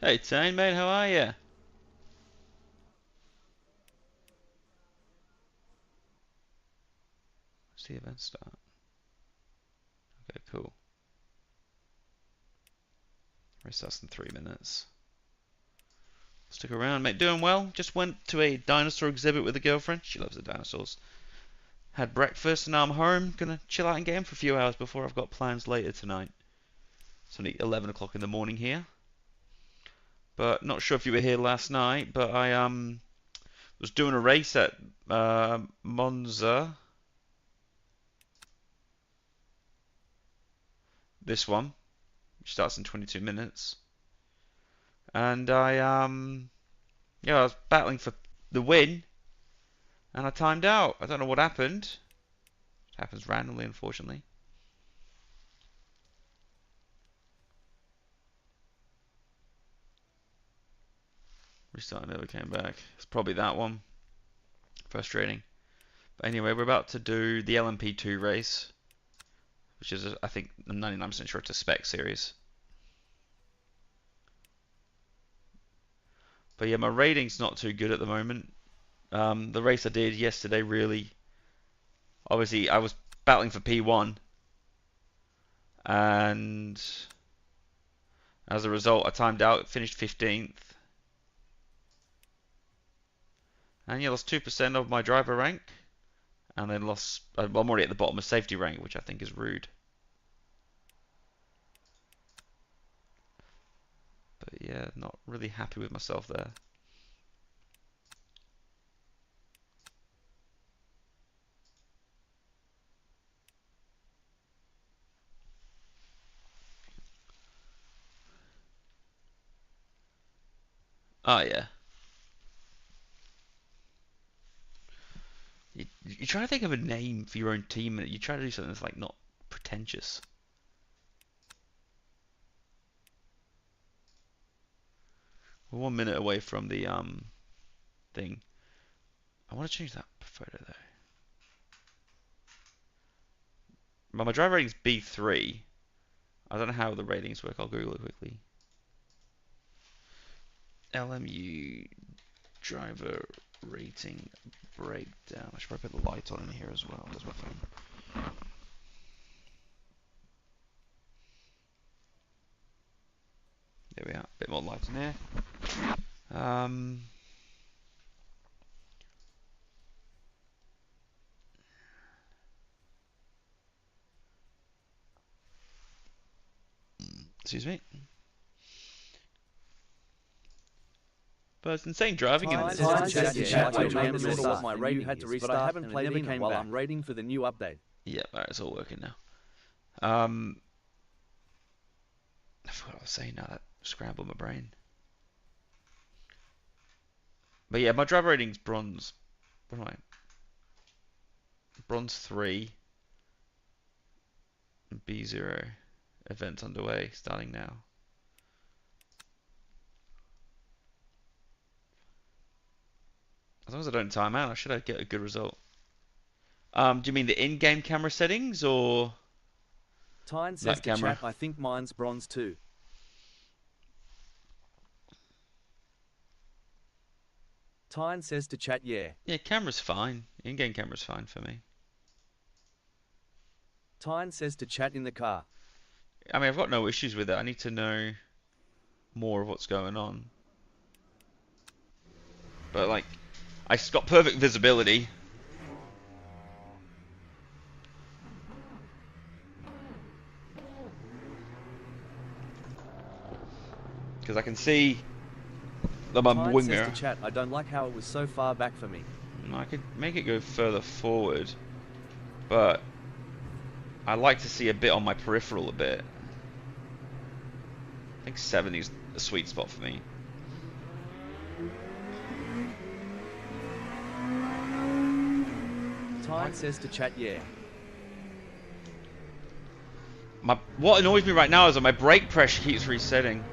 Hey Tane, mate, how are you? What's the event start? Okay, cool. Restarts in 3 minutes. Stick around, mate. Doing well. Just went to a dinosaur exhibit with a girlfriend. She loves the dinosaurs. Had breakfast and now I'm home. Gonna chill out and game for a few hours before I've got plans later tonight. It's only 11 o'clock in the morning here. But not sure if you were here last night, but I was doing a race at Monza. This one, which starts in 22 minutes. And I was battling for the win, and I timed out. I don't know what happened. It happens randomly, unfortunately. Restart never came back. It's probably that one. Frustrating. But anyway, we're about to do the LMP2 race, which is, I think, I'm 99% sure it's a spec series. But yeah, my rating's not too good at the moment. The race I did yesterday really, obviously, I was battling for P1, and as a result, I timed out, finished 15th, and yeah, lost 2% of my driver rank, and then lost. I'm already at the bottom of safety rank, which I think is rude. But yeah, not really happy with myself there. Oh yeah. You try to think of a name for your own team, and you try to do something that's like not pretentious. We're 1 minute away from the thing. I want to change that photo though. My driver rating's B3. I don't know how the ratings work. I'll Google it quickly. LMU driver rating breakdown. I should probably put the light on in here as well. There's my phone. more light in here. Excuse me. But it's insane driving in this. My rating had to restart, but I haven't played in while I'm rating for the new update. Yeah, alright, it's all working now. I forgot what I was saying now. That scrambled my brain. But yeah, my driver rating's bronze. What am I? Bronze 3. B0. Events underway, starting now. As long as I don't time out, I should get a good result. Do you mean the in-game camera settings or Tyne says to chat, I think mine's bronze too. Tyne says to chat, yeah. Yeah, camera's fine. In-game camera's fine for me. Tyne says to chat in the car. I mean, I've got no issues with it. I need to know more of what's going on. But like, I got perfect visibility. Because I can see that my wing mirror. Says to chat, I don't like how it was so far back for me. I could make it go further forward, but I like to see a bit on my peripheral a bit. I think 70 is a sweet spot for me. Tyne says to chat, yeah. What annoys me right now is that my brake pressure keeps resetting.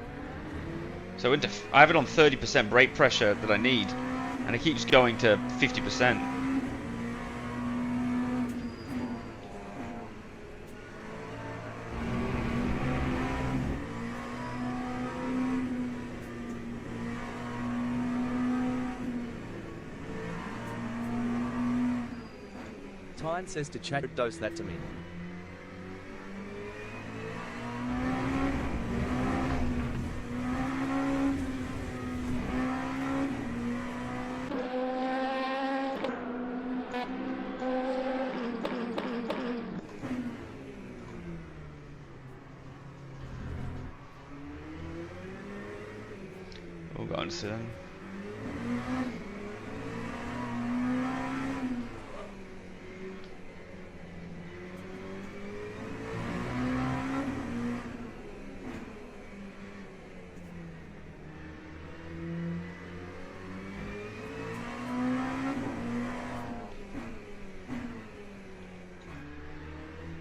So I have it on 30% brake pressure that I need, and it keeps going to 50%. Tyne says to chat, dose that to me. We'll go on soon.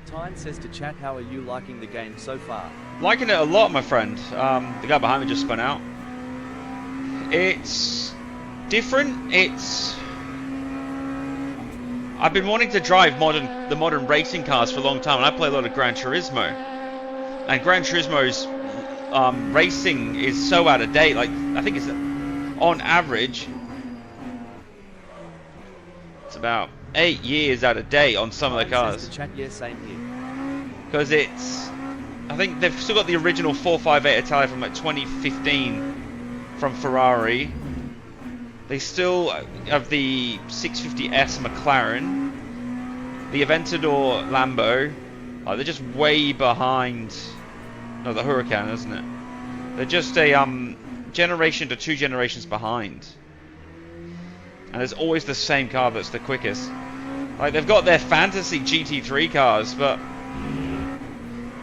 Tyne says to chat, how are you liking the game so far? Liking it a lot, my friend. The guy behind me just spun out. It's different. I've been wanting to drive the modern racing cars for a long time, and I play a lot of Gran Turismo. And Gran Turismo's racing is so out of date. Like, I think it's on average, it's about 8 years out of date on some of the cars. Chat, yeah, same here. Because I think they've still got the original 458 Italia from like 2015 from Ferrari. They still have the 650S McLaren, the Aventador Lambo. Oh, they're just way behind. No, the Huracan, isn't it? They're just a generation to 2 generations behind. And there's always the same car that's the quickest. Like, they've got their fantasy GT3 cars, but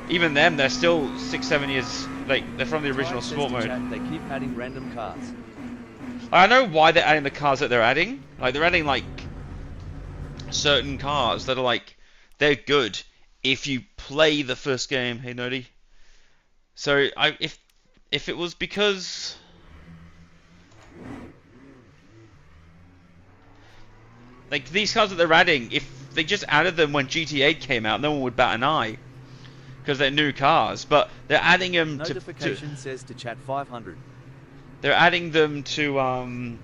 even them, they're still 6-7 years. They're from the original sport mode. They keep adding random cars. I know why they're adding the cars that they're adding. Like, they're adding like certain cars that are like, they're good if you play the first game. Hey, Nody. So if it was because like these cars that they're adding, if they just added them when GT8 came out, no one would bat an eye because they're new cars. But they're adding them Notification says to chat 500. They're adding them to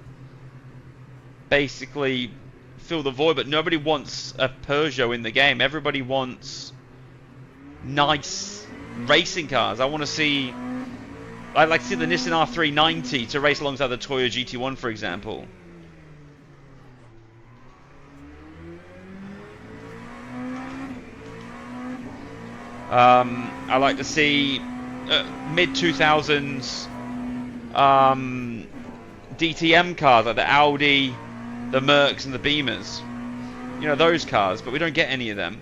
basically fill the void, but nobody wants a Peugeot in the game. Everybody wants nice racing cars. I want to see I'd like to see the Nissan R390 to race alongside the Toyota GT1, for example. I like to see mid-2000s DTM cars like the Audi, the Mercs, and the Beamers. You know, those cars, but we don't get any of them.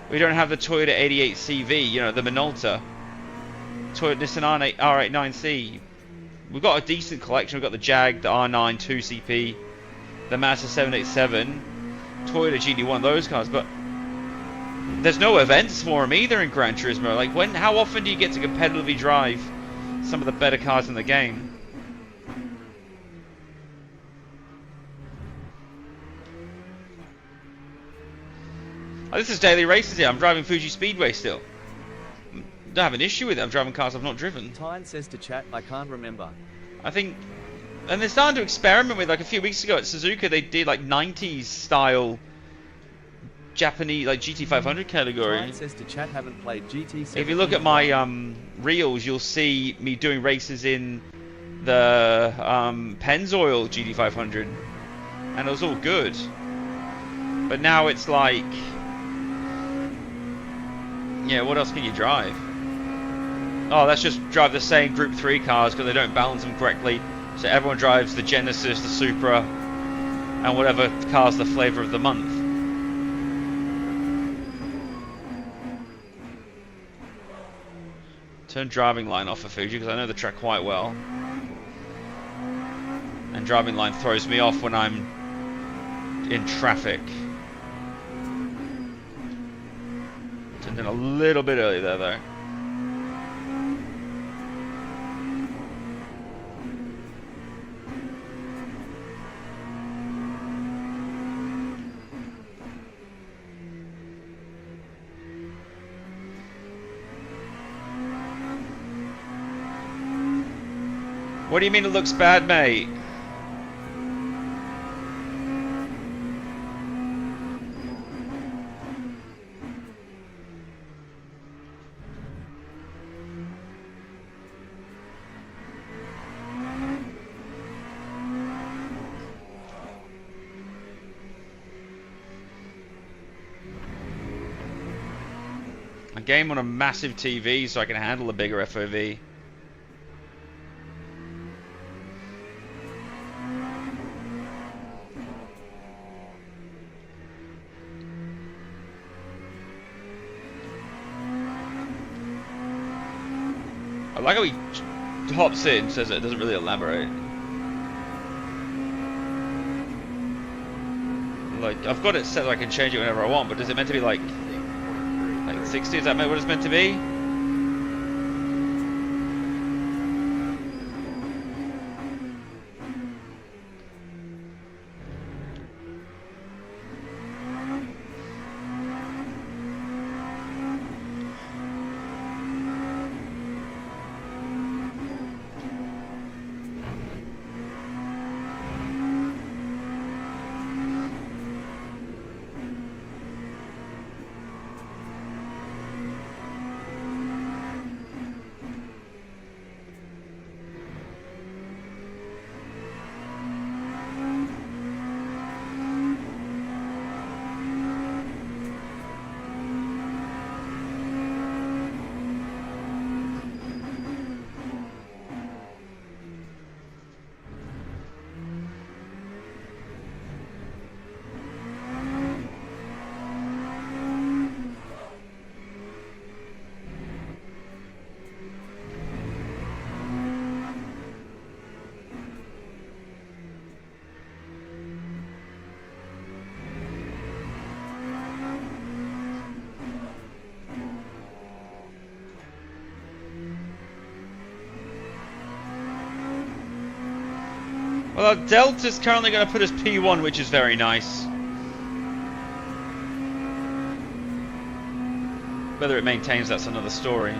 We don't have the Toyota 88 CV, you know, the Minolta. Toyota Nissan R89C. We've got a decent collection. We've got the Jag, the R9 2CP, the Mazda 787, Toyota GD1, those cars, but there's no events for them either in Gran Turismo. Like, how often do you get to competitively drive some of the better cars in the game? Oh, this is daily races here. I'm driving Fuji Speedway still. Don't have an issue with it. I'm driving cars I've not driven. Tyne says to chat, I can't remember. I think, and they're starting to experiment with, like a few weeks ago at Suzuka, they did like 90s style Japanese, like GT500 category. Tyne says to chat, haven't played GT7. If you look at my reels, you'll see me doing races in the Pennzoil GT500, and it was all good. But now it's like, yeah, what else can you drive? Oh, let's just drive the same Group 3 cars because they don't balance them correctly. So everyone drives the Genesis, the Supra, and whatever car's the flavour of the month. Turn driving line off for Fuji because I know the track quite well. And driving line throws me off when I'm in traffic. Turned in a little bit early there though. What do you mean it looks bad, mate? A game on a massive TV so I can handle a bigger FOV. I like how he hops in, says it doesn't really elaborate. Like, I've got it set so I can change it whenever I want, but is it meant to be like 60? Is that what it's meant to be? Well, Delta's currently going to put us P1, which is very nice. Whether it maintains, that's another story.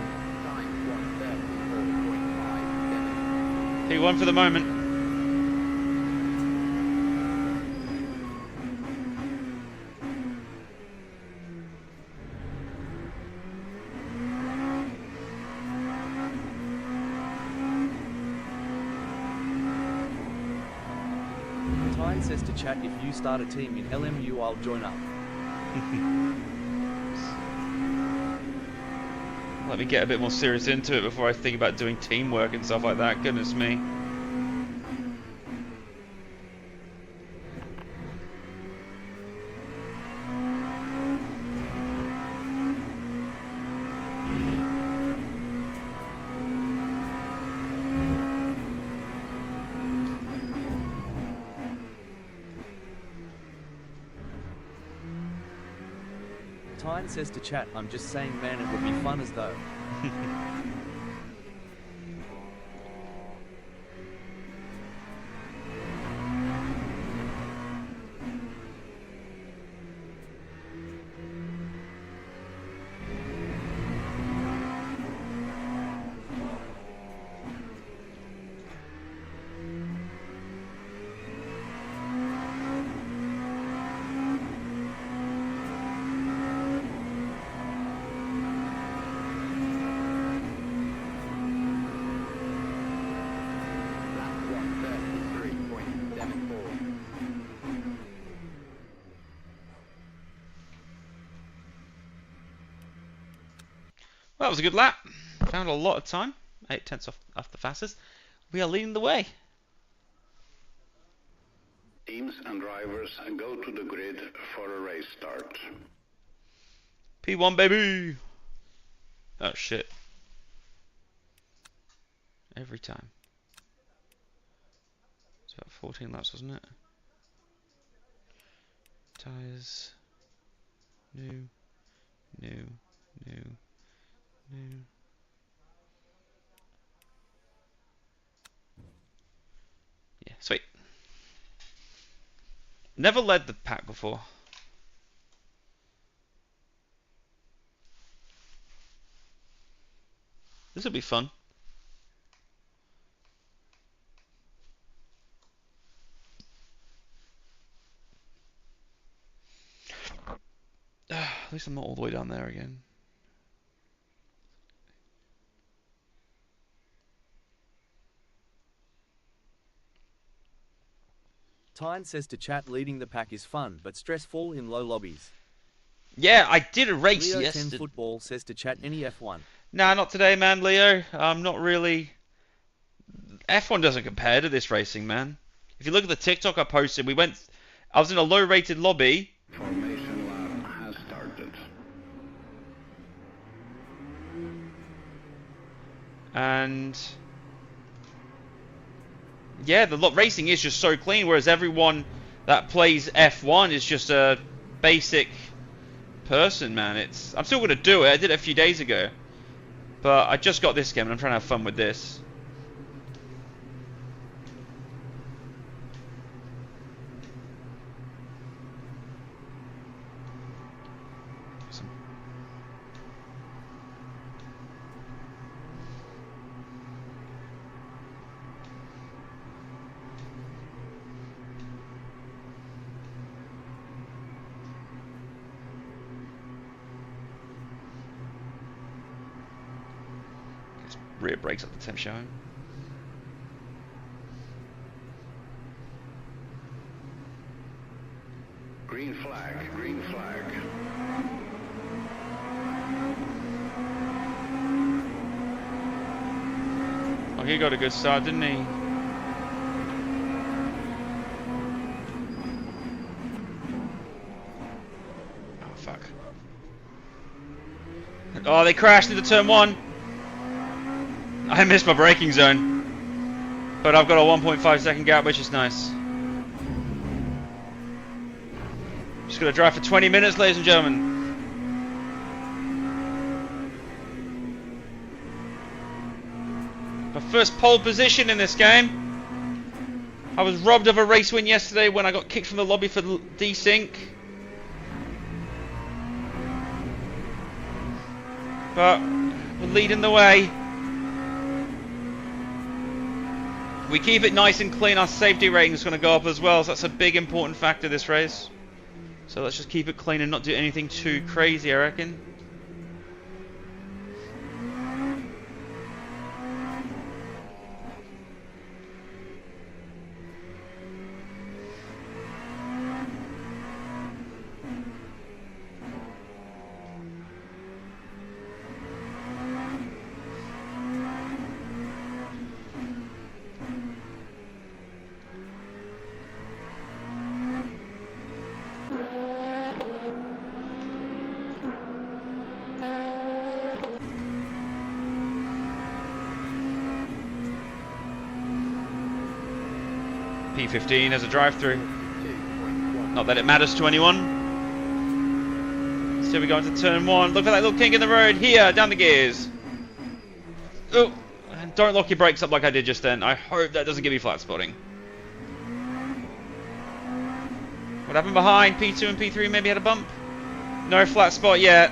P1 for the moment. says to chat, if you start a team in LMU, I'll join up. Let me get a bit more serious into it before I think about doing teamwork and stuff like that. Goodness me. Tyne says to chat, I'm just saying, man, it would be fun as though. Well, that was a good lap. Found a lot of time. 8/10 off the fastest. We are leading the way. Teams and drivers go to the grid for a race start. P1, baby! Oh, shit. Every time. It's about 14 laps, wasn't it? Tyres. New. Yeah, sweet. Never led the pack before. This will be fun. At least I'm not all the way down there again. Tyne says to chat, leading the pack is fun, but stressful in low lobbies. Yeah, I did a race Leo yesterday. 10 Football says to chat, any F1. Nah, not today, man, Leo. I'm not really... F1 doesn't compare to this racing, man. If you look at the TikTok I posted, I was in a low-rated lobby. Formation lap has started. And... yeah, the racing is just so clean, whereas everyone that plays F1 is just a basic person, man. I'm still going to do it. I did it a few days ago. But I just got this game and I'm trying to have fun with this. Rear brakes at the temp showing. Green flag, green flag. Oh, he got a good start, didn't he? Oh, fuck. Oh, they crashed into turn 1. I missed my braking zone, but I've got a 1.5 second gap, which is nice. Just gonna drive for 20 minutes, ladies and gentlemen. My first pole position in this game. I was robbed of a race win yesterday when I got kicked from the lobby for desync. But we're leading the way. We keep it nice and clean, our safety rating is going to go up as well, so that's a big important factor this race. So let's just keep it clean and not do anything too crazy, I reckon. P15 as a drive-through. Not that it matters to anyone. So we go into turn 1. Look for that little kink in the road. Here, down the gears. Oh, and don't lock your brakes up like I did just then. I hope that doesn't give me flat spotting. What happened behind? P2 and P3 maybe had a bump? No flat spot yet.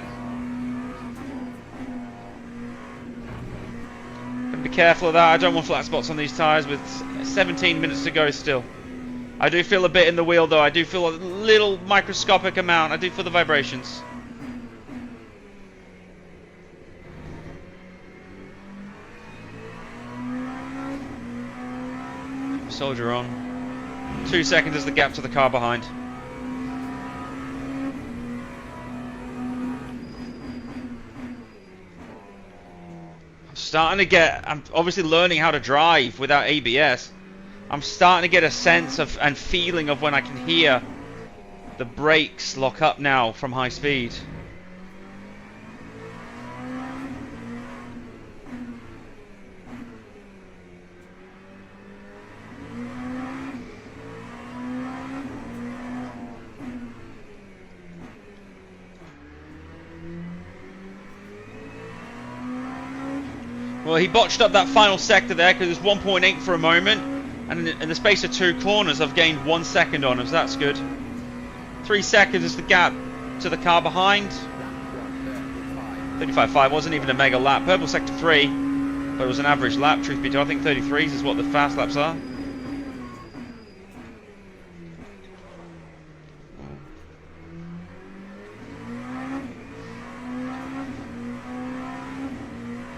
Gotta be careful of that. I don't want flat spots on these tyres with 17 minutes to go still. I do feel a bit in the wheel though. I do feel a little microscopic amount. I do feel the vibrations. Soldier on. 2 seconds is the gap to the car behind. I'm obviously learning how to drive without ABS. I'm starting to get a sense of and feeling of when I can hear the brakes lock up now from high speed. Well, he botched up that final sector there because it was 1.8 for a moment, and in the space of 2 corners I've gained 1 second on him, so that's good. 3 seconds is the gap to the car behind. 35.5 wasn't even a mega lap. Purple sector 3, but it was an average lap, truth be told. I think 33s is what the fast laps are.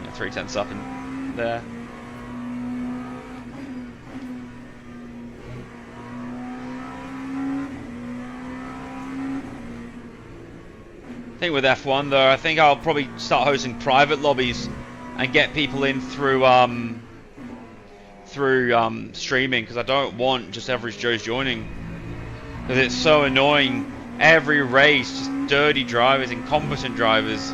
Yeah, 3/10 up in there. I think with F1 though, I think I'll probably start hosting private lobbies and get people in through streaming, because I don't want just average Joes joining, because it's so annoying. Every race, just dirty drivers, incompetent drivers.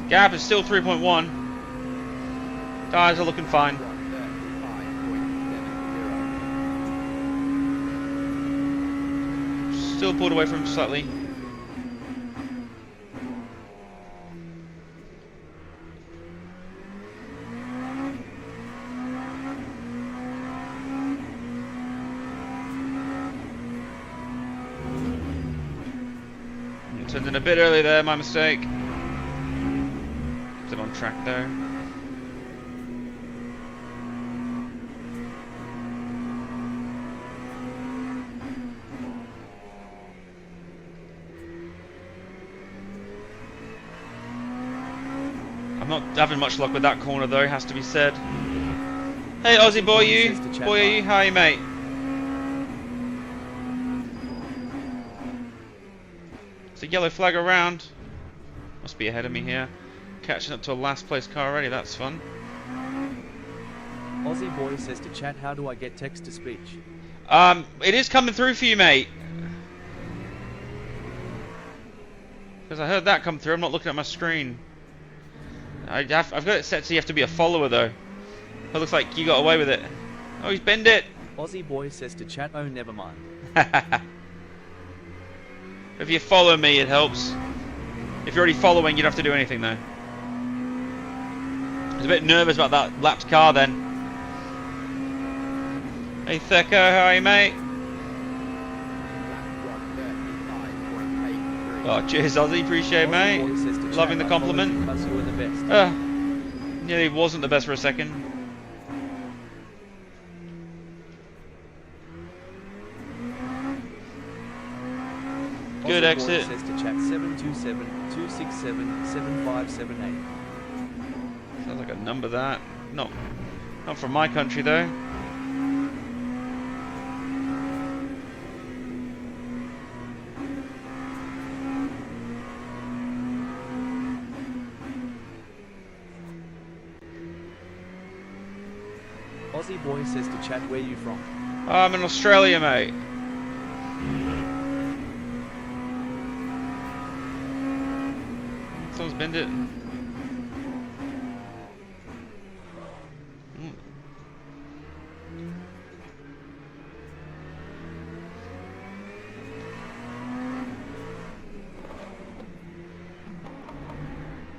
Gap is still 3.1. Tires are looking fine. Still pulled away from him slightly. Turned in a bit early there, my mistake. Is it on track there? I'm not having much luck with that corner though, has to be said. Hey Aussie boy, you? How are you, mate? It's a yellow flag around. Must be ahead of me here. Catching up to a last place car already, that's fun. Aussie boy says to chat, how do I get text to speech? It is coming through for you, mate. Because I heard that come through, I'm not looking at my screen. I've got it set so you have to be a follower though. It looks like you got away with it. Oh, he's bend it. Aussie boy says to chat, oh never mind. If you follow me, it helps. If you're already following, you don't have to do anything though. I was a bit nervous about that lapped car then. Hey Thecco, how are you, mate? Oh, cheers Aussie, appreciate it, mate. Loving the compliment. Nearly wasn't the best for a second. Good Aussie exit. Boy says to chat 727-267-7578. Sounds like a number that. Not from my country though. Aussie Boy says to chat where you from. I'm in Australia, mate. Someone's binned it.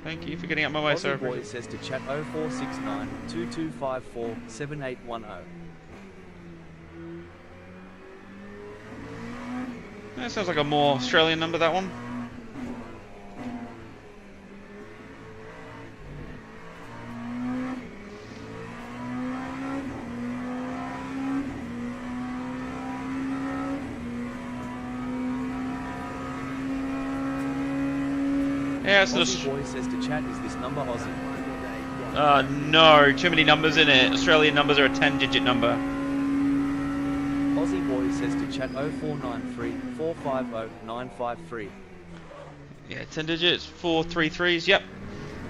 Thank you for getting up my way, sir. Aussie Boy says to chat 0469-2254-7810. That sounds like a more Australian number, that one. Yeah, it's Aussie Boy says to chat, is this number Aussie? no, too many numbers in it. Australian numbers are a 10-digit number. Aussie Boy says to chat 0493-450-953. Yeah, 10 digits, 4 3 3s, yep.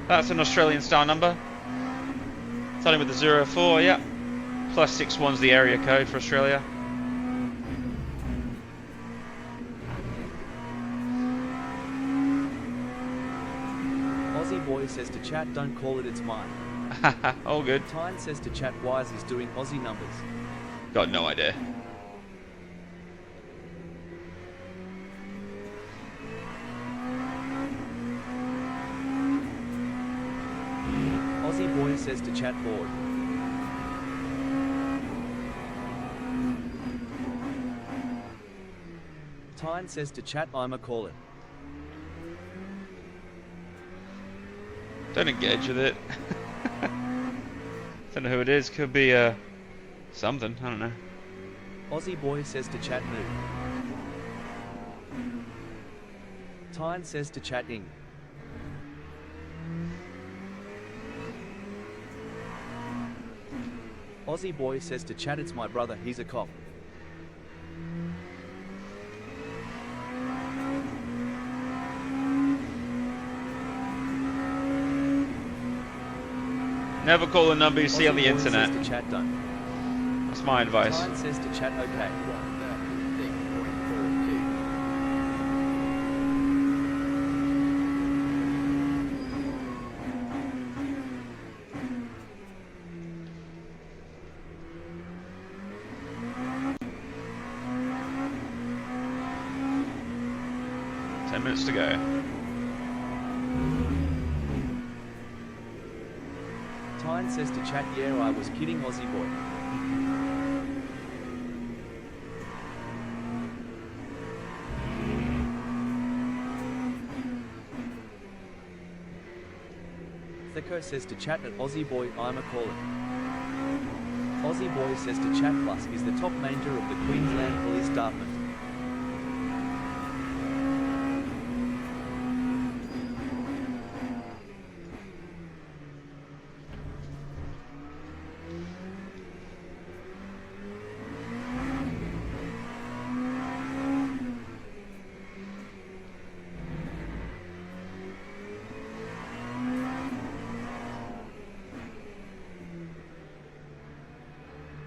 That's an Australian style number. Starting with the 04, yep. Plus 61's the area code for Australia. Aussie Boy says to chat, don't call it, it's mine. All good. Tyne says to chat, Wise is doing Aussie numbers. Got no idea. Aussie Boy says to chat, bored. Tyne says to chat, I'm a call it. Don't engage with it. Don't know who it is. Could be something. I don't know. Aussie Boy says to chat, new. Tyne says to chat, ing. Aussie Boy says to chat, it's my brother, he's a cop. Never call a number you see Aussie on the Boy internet. says to chat, don't. That's my advice. Tyne says to chat, okay. Minutes to go. Tyne says to chat, yeah, I was kidding, Aussie Boy. Theko says to chat at Aussie Boy, I'm a caller. Aussie Boy says to chat, Plus is the top manger of the Queensland Police Department.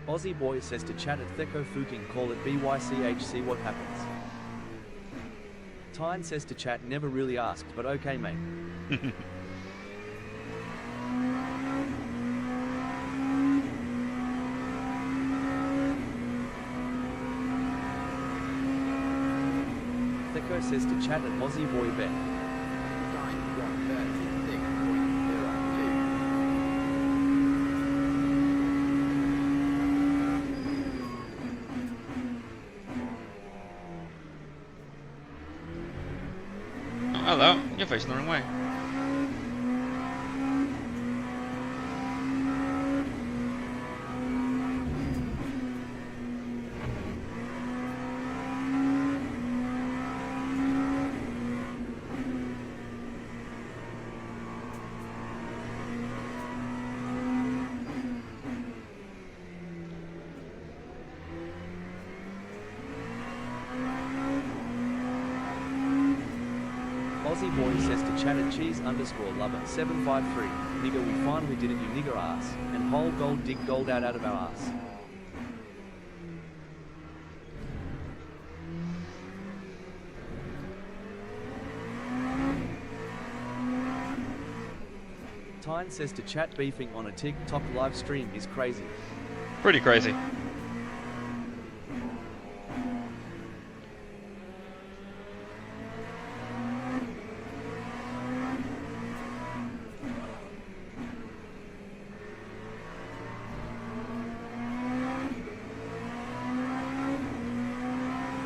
Aussie Boy says to chat at Theko Fuking, call it BYCH, see what happens. Tyne says to chat, never really asked, but okay mate. Theko says to chat at Aussie Boy bet. Hello, you're facing the wrong way. Aussie boy says to chat at cheese_lover753. Nigga, we finally did it, you nigger ass. And whole gold dig gold out of our ass. Tyne says to chat, beefing on a TikTok live stream is crazy. Pretty crazy.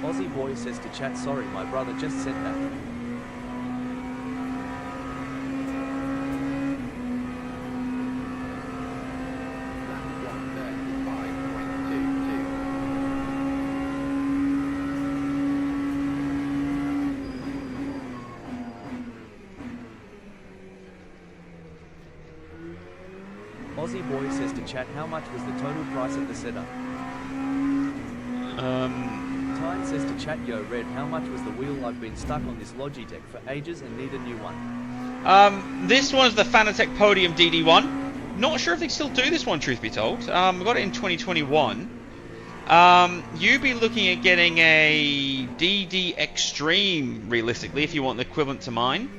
Aussie boy says to chat, sorry my brother just said that. Aussie boy says to chat, how much was the total price of the setup? Tyne says to chat, yo Red, how much was the wheel? I've been stuck on this Logitech for ages and need a new one. This one's the Fanatec Podium DD1. Not sure if they still do this one, truth be told. I got it in 2021. You'd be looking at getting a DD Extreme, realistically, if you want the equivalent to mine.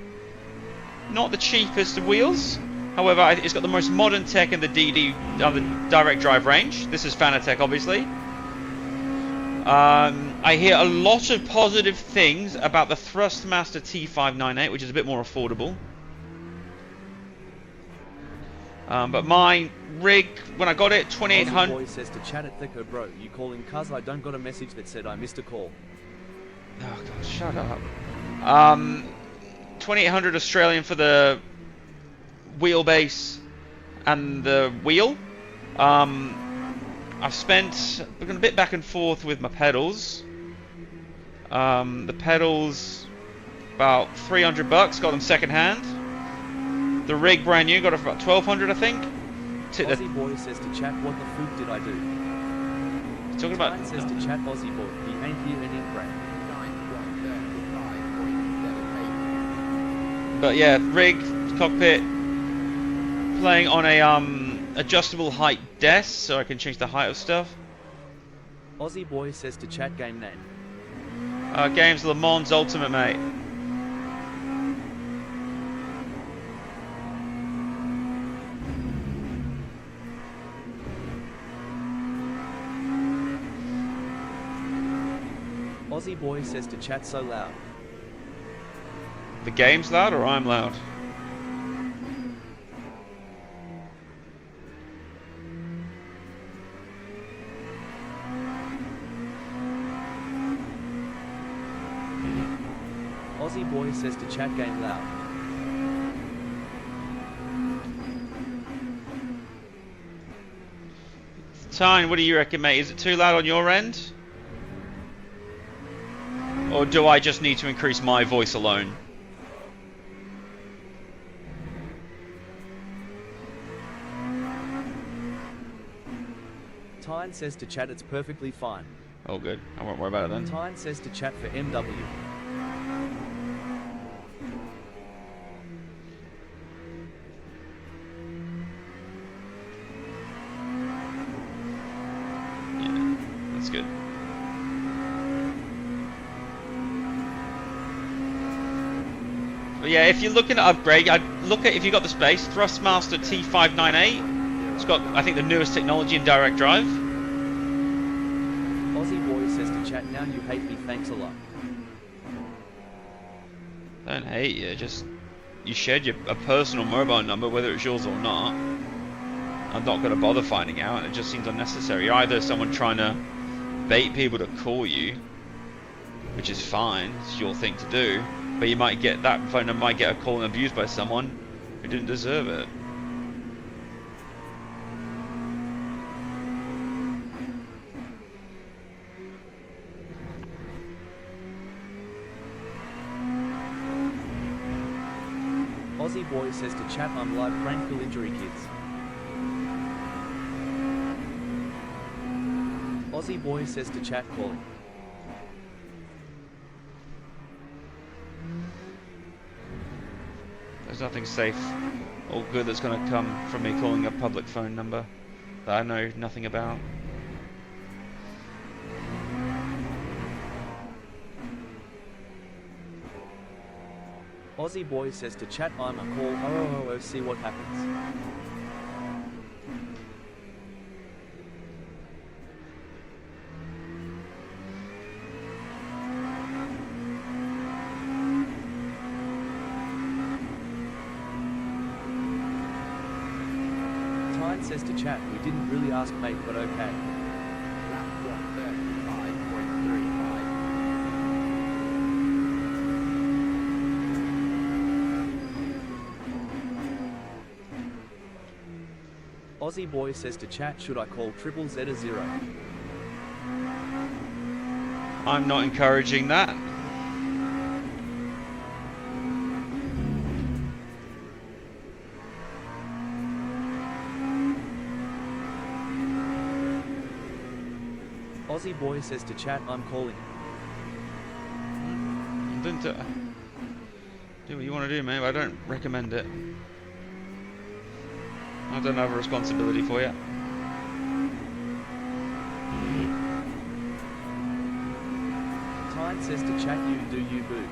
Not the cheapest of wheels. However, it's got the most modern tech in the DD, the direct drive range. This is Fanatec, obviously. I hear a lot of positive things about the Thrustmaster T598, which is a bit more affordable. But my rig, when I got it, 2800. Boy says to chat at Thicko, bro, you calling cuz I don't got a message that said I missed a call. Oh god, shut up. 2800 Australian for the wheelbase and the wheel. I've spent a bit back and forth with my pedals. The pedals, about 300 bucks, got them second hand. The rig brand new, got it for about 1200, I think. Aussie boy says to chat, what the fuck did I do? Talking about. Tyne says to chat, Aussie boy, he ain't here any brain. But yeah, rig, cockpit, playing on a adjustable height desk, so I can change the height of stuff. Aussie boy says to chat, game name. Game's Le Mans Ultimate, mate. Aussie boy says to chat, so loud. The game's loud or I'm loud? Aussie boy says to chat, game loud. Tyne, what do you reckon, mate? Is it too loud on your end? Or do I just need to increase my voice alone? Tyne says to chat, it's perfectly fine. Oh good, I won't worry about it then. Tyne says to chat for MW. Yeah, that's good. But yeah, if you're looking at upgrade, I'd look at, if you got the space, Thrustmaster T598. It's got, I think, the newest technology in direct drive. Aussie boy says to chat, now you hate me, thanks a lot. Don't hate you, just you shared a personal mobile number, whether it's yours or not. I'm not going to bother finding out, and it just seems unnecessary. Either someone trying to bait people to call you, which is fine, it's your thing to do, but you might get, that phone number might get a call and abused by someone who didn't deserve it. Aussie boy says to chat, I'm live, prank kill injury kids. Aussie boy says to chat, calling. There's nothing safe or good that's going to come from me calling a public phone number that I know nothing about. Aussie boy says to chat, I'm a call. Oh, see what happens. Tyne says to chat, we didn't really ask mate, but okay. Lap 135.35. Aussie boy says to chat, should I call triple Z a 0? I'm not encouraging that. Aussie boy says to chat, I'm calling. Do what you want to do, mate, but I don't recommend it. I don't have a responsibility for you. Tyne says to chat, you do you boo.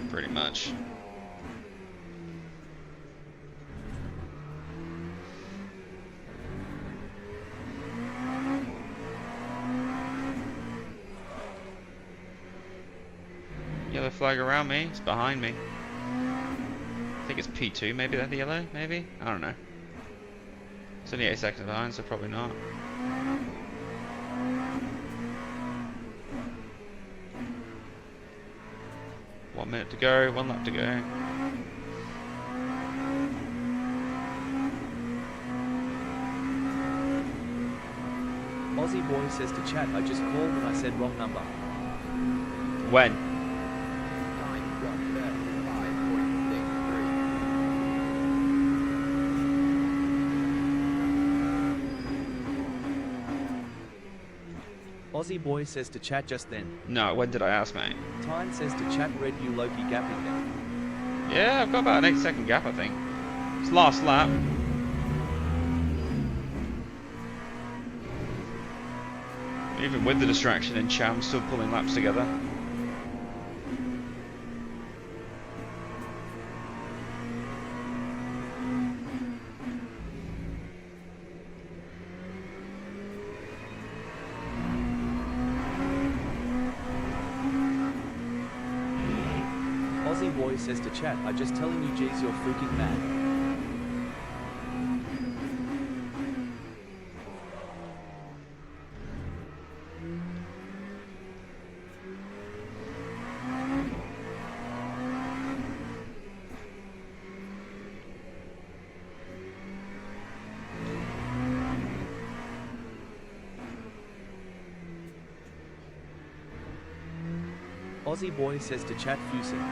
Pretty much. Yellow flag around me. It's behind me. I think it's P2, maybe that's the yellow, maybe? I don't know. It's only 8 seconds behind, so probably not. One minute to go, 1 lap to go. Aussie boy says to chat, I just called and I said wrong number. When? Time 135.63. Aussie boy says to chat just then. No, when did I ask, mate? Tyne says to chat, red you Loki gapping them. Yeah, I've got about an 8-second gap, I think. It's last lap. Even with the distraction in Cham, still pulling laps together. Aussie boy says to chat, I just telling you geez you're freaking mad. Aussie boy says to chat fusing.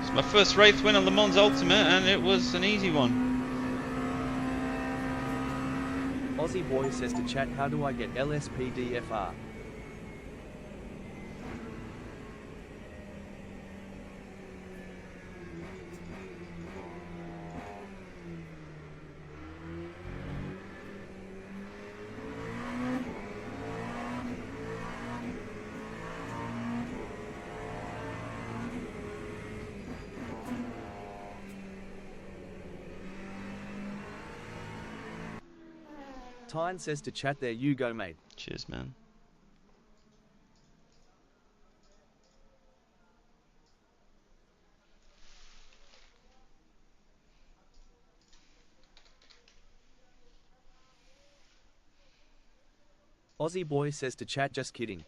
It's my first race win on Le Mans Ultimate, and it was an easy one. Aussie boy says to chat, how do I get LSPDFR? Tyne says to chat, there you go mate. Cheers, man. Aussie boy says to chat, just kidding.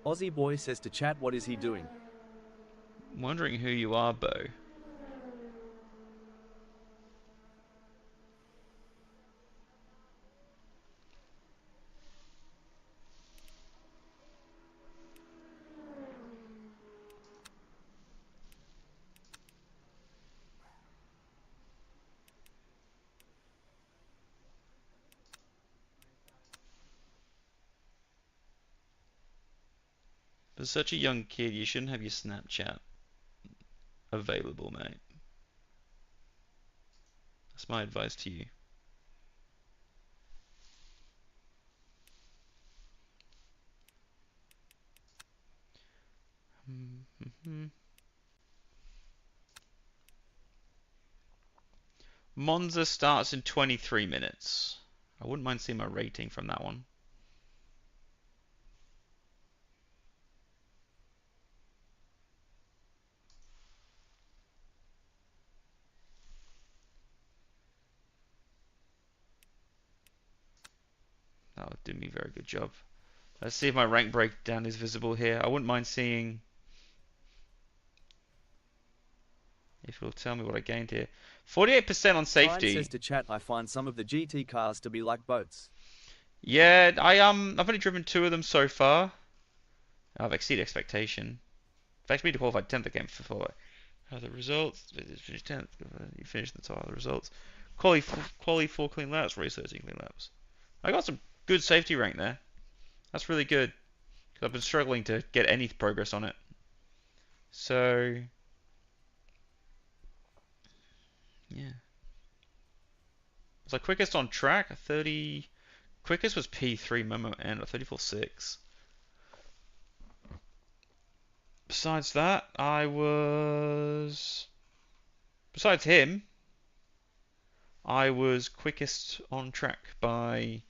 Aussie Boy says to chat, what is he doing? Wondering who you are, Bo. For such a young kid, you shouldn't have your Snapchat available, mate. That's my advice to you. Monza starts in 23 minutes. I wouldn't mind seeing my rating from that one. That would do me a very good job. Let's see if my rank breakdown is visible here. I wouldn't mind seeing if it'll tell me what I gained here. 48% on safety. Ryan says to chat, I find some of the GT cars to be like boats. Yeah, I've only driven 2 of them so far. I've exceeded expectation. Expect me to qualify 10th again for the results. Finish 10th. You finished the top of the results. Quali 4 clean laps, race 13 clean laps. I got some good safety rank there. That's really good. Because I've been struggling to get any progress on it. So, yeah. Was I quickest on track? 30. Quickest was P3 Momo and 34.6. Besides that, besides him, I was quickest on track by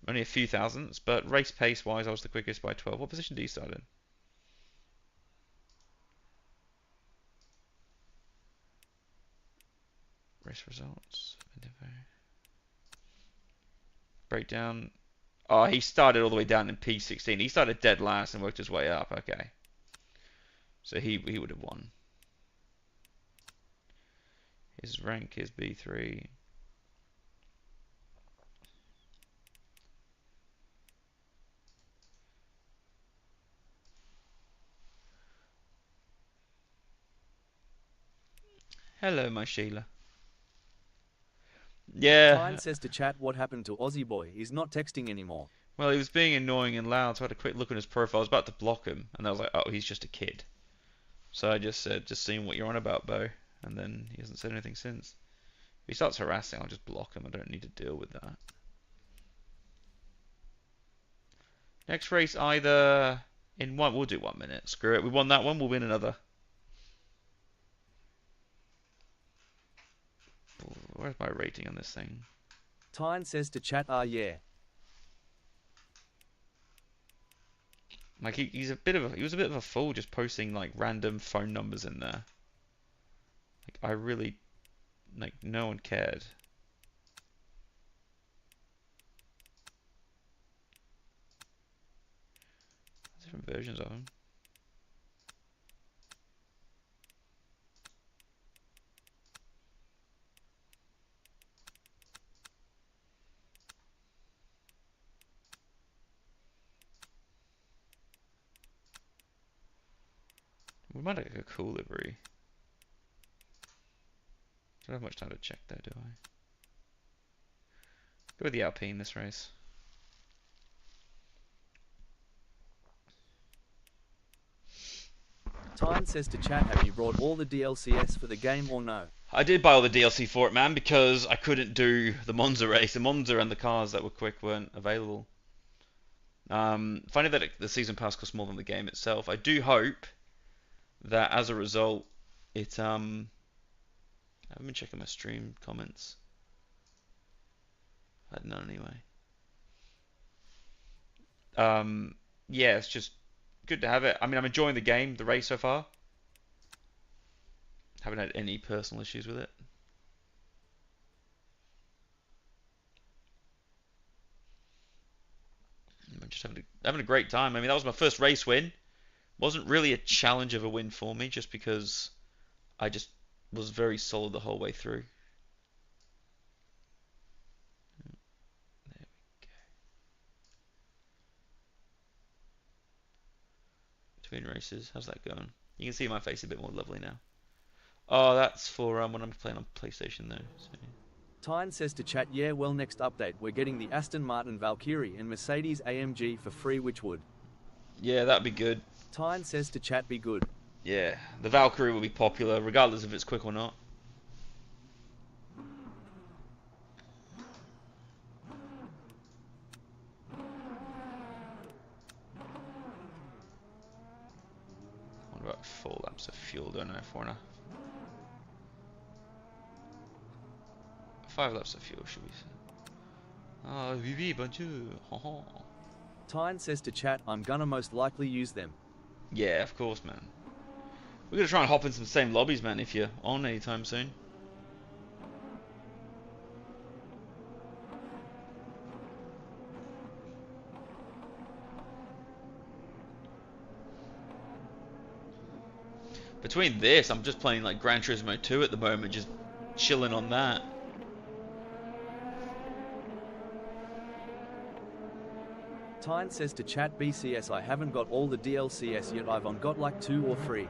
only a few thousandths, but race pace wise, I was the quickest by 12. What position did he start in? Race results. Breakdown. Oh, he started all the way down in P16. He started dead last and worked his way up. Okay. So he would have won. His rank is B3. Hello, my Sheila. Yeah. Ryan says to chat, what happened to Aussie Boy? He's not texting anymore. Well, he was being annoying and loud, so I had a quick look at his profile. I was about to block him, and I was like, oh, he's just a kid. So I just said, just seeing what you're on about, Bo. And then he hasn't said anything since. If he starts harassing, I'll just block him. I don't need to deal with that. Next race, either in one, we'll do 1 minute. Screw it. We won that one, we'll win another. Where's my rating on this thing? Tyne says to chat, yeah. Like he was a bit of a fool just posting like random phone numbers in there. Like I really, like no one cared. Different versions of them. We might have a cool livery. Don't have much time to check though, do I? Go with the Alpine this race. Tyne says to chat, have you brought all the DLCS for the game or no? I did buy all the DLC for it, man, because I couldn't do the Monza race. The Monza and the cars that were quick weren't available. Funny that the season pass costs more than the game itself. I do hope that as a result, I haven't been checking my stream comments. I had none anyway. Yeah, it's just good to have it. I mean, I'm enjoying the game, the race so far. Haven't had any personal issues with it. I'm just having a great time. I mean, that was my first race win. Wasn't really a challenge of a win for me, just because I just was very solid the whole way through. There we go. Between races, how's that going? You can see my face a bit more lovely now. Oh, that's for when I'm playing on PlayStation though. So. Tyne says to chat, yeah, well, next update, we're getting the Aston Martin Valkyrie and Mercedes AMG for free, which would. Yeah, that'd be good. Tyne says to chat, be good. Yeah, the Valkyrie will be popular, regardless if it's quick or not. What about 4 laps of fuel, don't I, for now? 5 laps of fuel, should we say? Ah, oui, oui, bonjour. Tyne says to chat, I'm gonna most likely use them. Yeah, of course, man. We're gonna try and hop in some same lobbies, man, if you're on anytime soon. Between this, I'm just playing like Gran Turismo 2 at the moment, just chilling on that. Tyne says to chat, BCS, I haven't got all the DLCS yet, I've got like 2 or 3.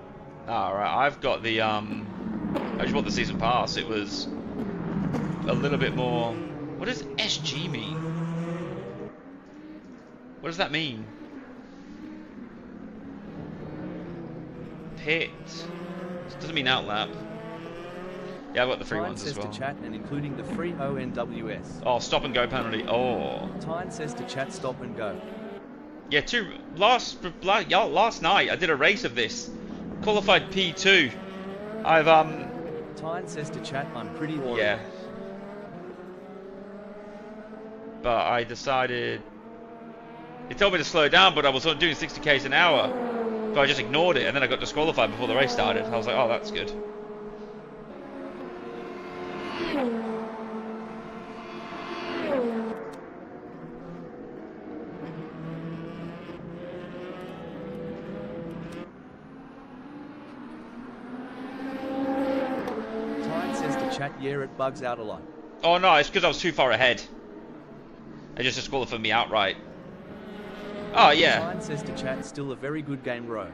Alright, I've got the, I just bought the season pass. It was a little bit more... What does SG mean? What does that mean? Pit. It doesn't mean outlap. Yeah, I've got the free Tyne ones says as well. to chat, and including the free ONWS. Oh, stop and go penalty. Oh. Tyne says to chat, stop and go. Yeah, last night I did a race of this. Qualified P2. I've Tyne says to chat, I'm pretty awesome. yeah. But I decided it told me to slow down, but I was doing 60 k's an hour. So I just ignored it, and then I got disqualified before the race started. I was like, oh, that's good. Tyne says to chat, yeah, it bugs out a lot. Oh no, it's because I was too far ahead. They just disqualified me outright. Oh yeah. Tyne says to chat, still a very good game, bro.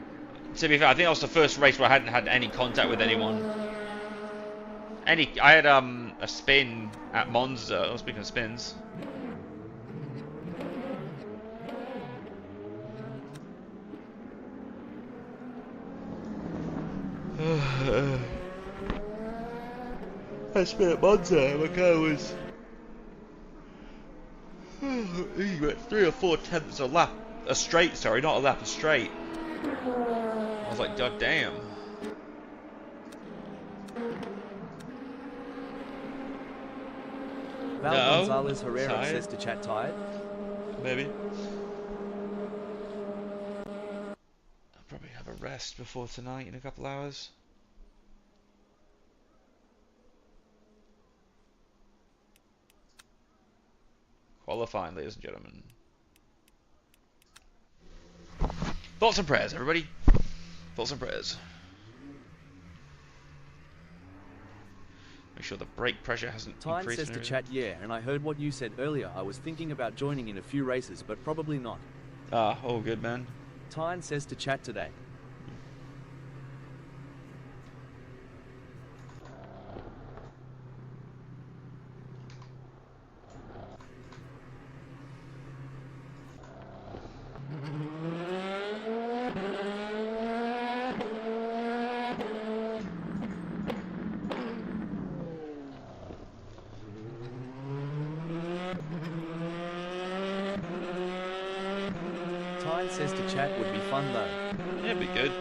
To be fair, I think that was the first race where I hadn't had any contact with anyone. I had a spin at Monza. Oh, speaking of spins. I spin at Monza. My car was. He went 3 or 4 tenths a lap, a straight. Sorry, not a lap, a straight. I was like, God damn. Val No, Gonzalez Herrera tired. says to chat, tired. Maybe. I'll probably have a rest before tonight in a couple hours. Qualifying, ladies and gentlemen. Thoughts and prayers, everybody. Thoughts and prayers. Make sure the brake pressure hasn't Tyne increased. says to chat, yeah, and I heard what you said earlier. I was thinking about joining in a few races, but probably not. Ah, all good, man. Tyne says to chat today. Tyne says to chat would be fun though. Yeah, it'd be good.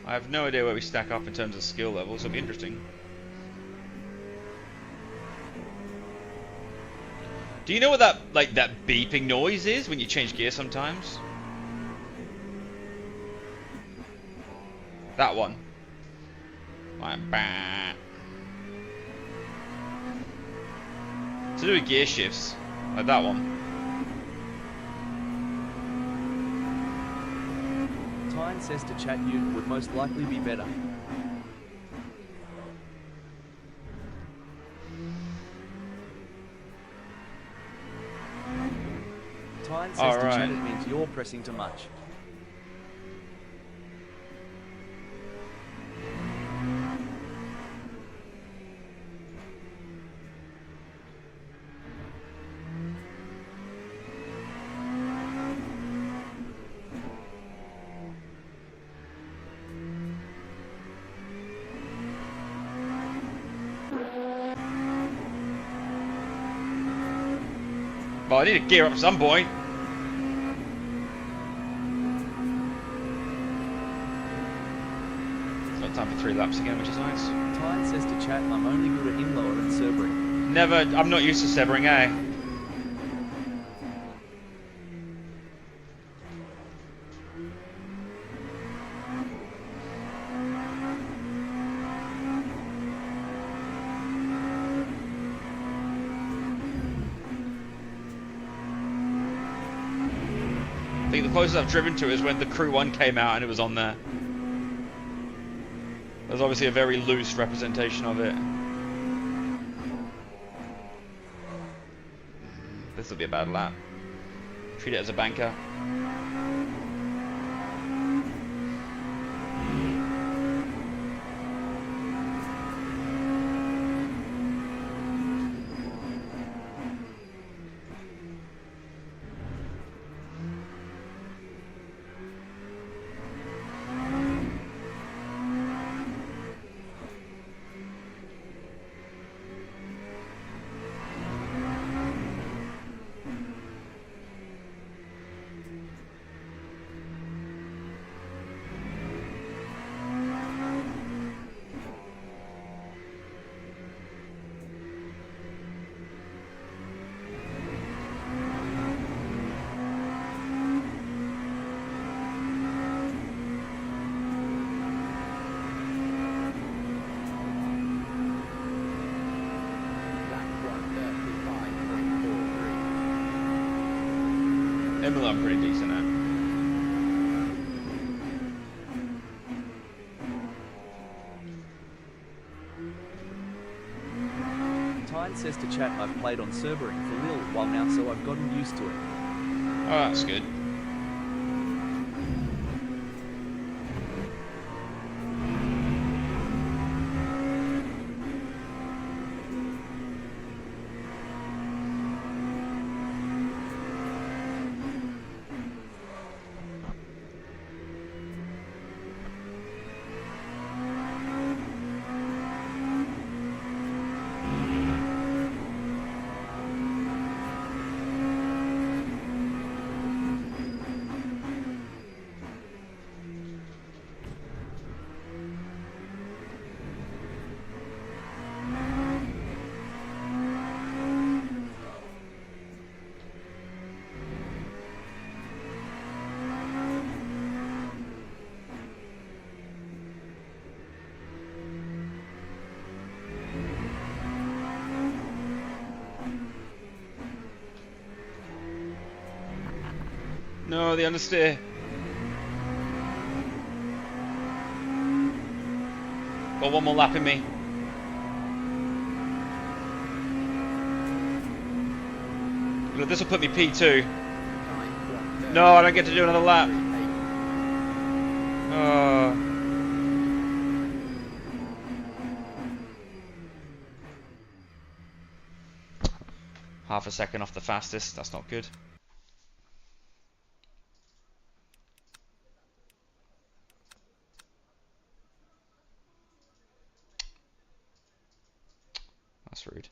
I have no idea where we stack up in terms of skill levels, so it'll be interesting. Do you know what that beeping noise is when you change gear sometimes? That one. Like, bah. To do with gear shifts. Like that one. Tyne says to chat you would most likely be better. Tyne says to chat it means you're pressing too much. Well, I need to gear up at some point. It's got time for 3 laps again, which is nice. Tyne says to chat I'm only good at in-lower and Sebring. Never, I'm not used to Sebring, eh? I think the closest I've driven to is when the Crew 1 came out and it was on there. There's obviously a very loose representation of it. This will be a bad lap. Treat it as a banker. Imola I'm pretty decent at. Tyne says to chat I've played on Sebring for a little while now, so I've gotten used to it. Oh, that's good. No, the understeer. Got one more lap in me. Look, this will put me P2. No, I don't get to do another lap. Oh. Half a second off the fastest. That's not good. That's rude.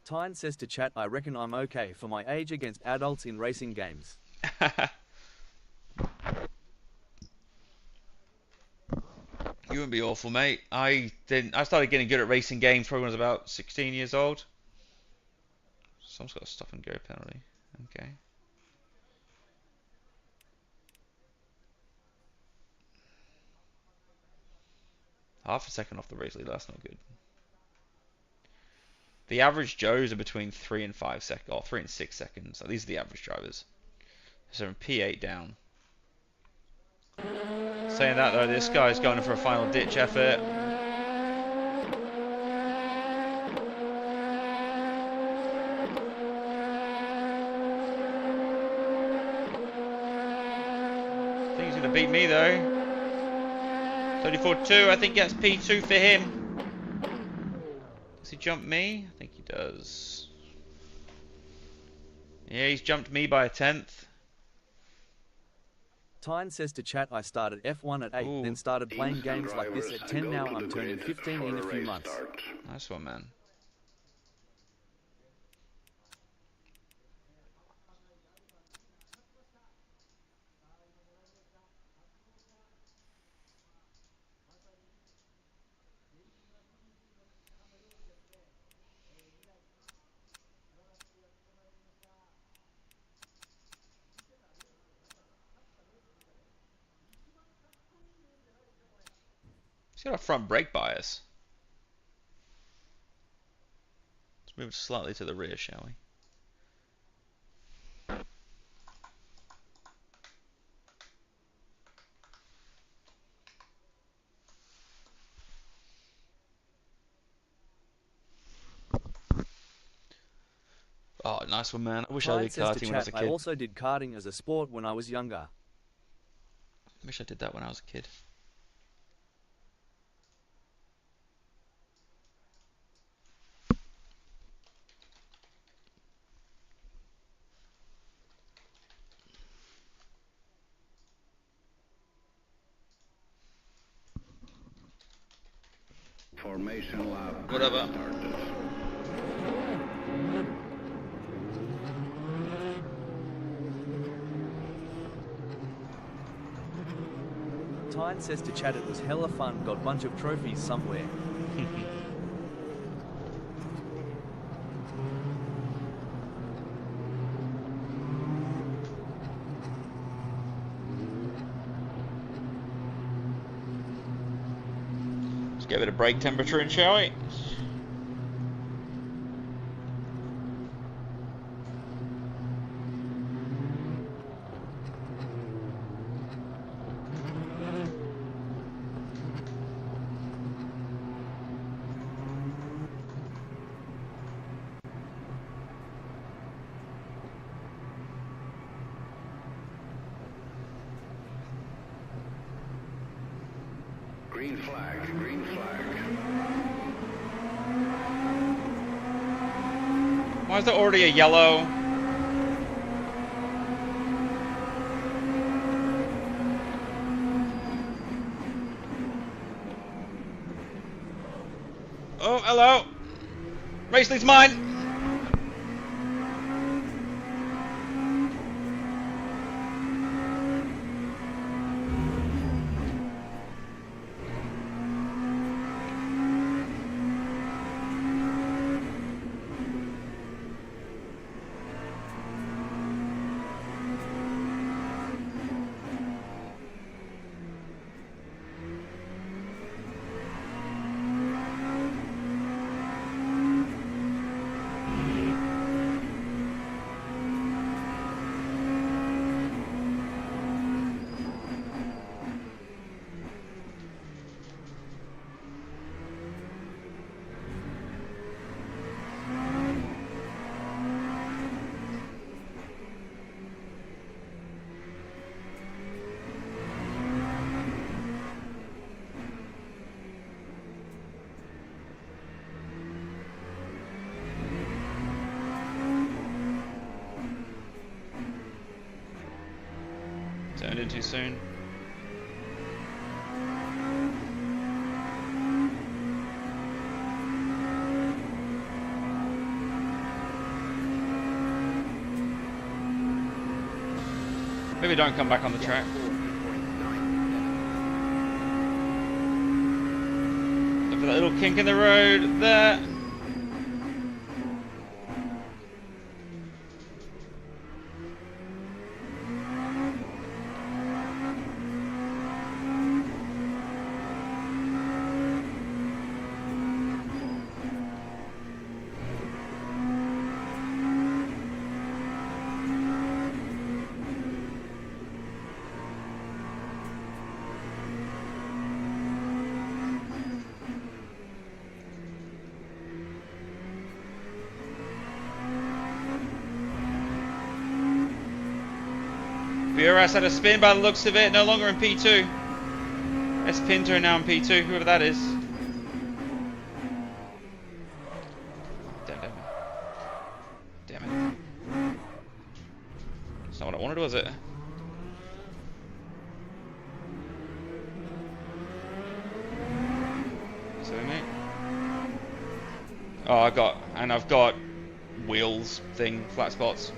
Tyne says to chat I reckon I'm okay for my age against adults in racing games. You wouldn't be awful, mate. I started getting good at racing games probably when I was about 16 years old. Someone's got a stop and go penalty. Okay. Half a second off the race lead. That's not good. The average Joes are between 3 and 5 seconds, or 3 and 6 seconds. These are the average drivers. So from P8 down. Saying that though, this guy's going for a final ditch effort. I think he's going to beat me though. 34.2, I think that's P2 for him. Does he jump me? I think he does. Yeah, he's jumped me by a 10th. Tyne says to chat, I started F1 at 8, Ooh. then started playing Teams games and like this drivers at 10 go now. to I'm the turning grid 15 for in a few race months. start. Nice one, man. He's got a front brake bias. Let's move slightly to the rear, shall we? Oh, nice one, man. I wish I Tyne did says to karting when I was chat, a I kid. also did karting as a sport when I was younger. Wish I did that when I was a kid. Formation lap Whatever. started. Tyne says to chat, it was hella fun, got bunch of trophies somewhere. Let's get a bit of brake temperature in, shall we? Green flag, green flag. Why is there already a yellow? Oh, hello. Race leads mine. Zoned in too soon. Maybe don't come back on the track. Look for that little kink in the road there. BRS had a spin by the looks of it, no longer in P2. S Pinto now in P2, whoever that is. Damn it. Damn it. That's not what I wanted, was it? Sorry, mate. Oh, I've got wheels thing, flat spots.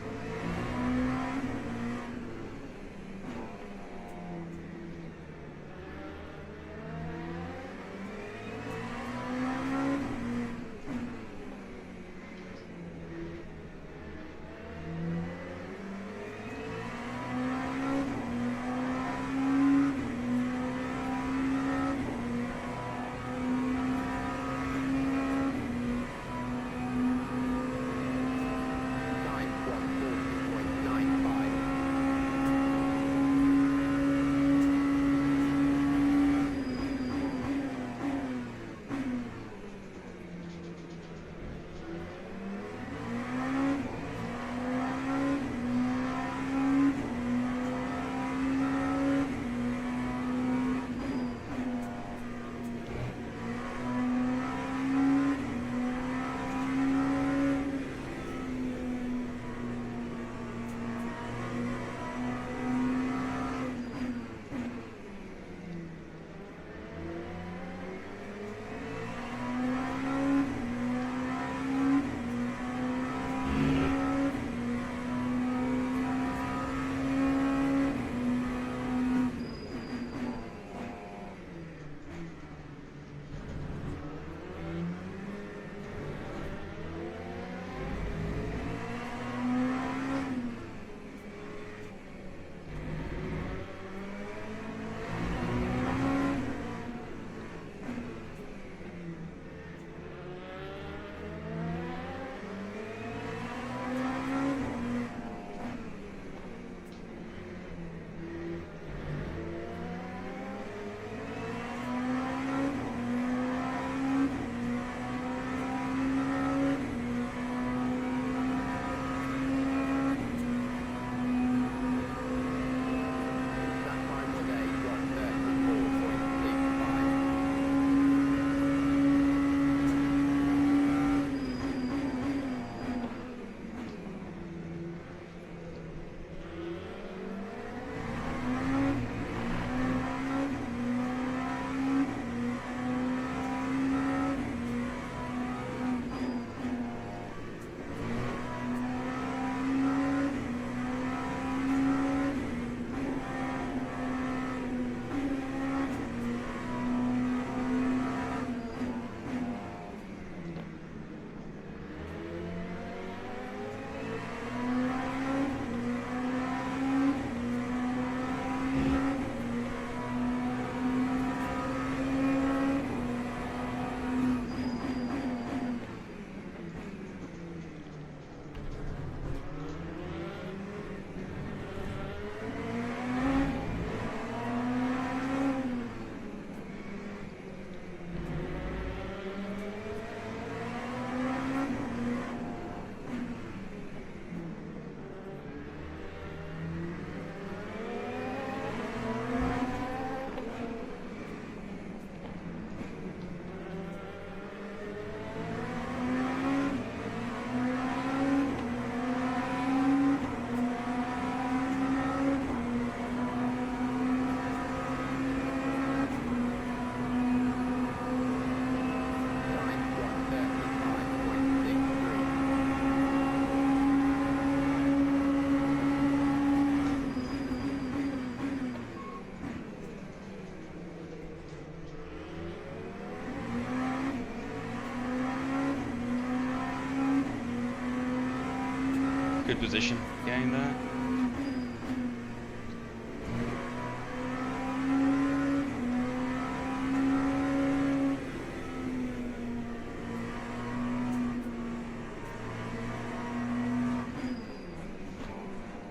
Good position getting there.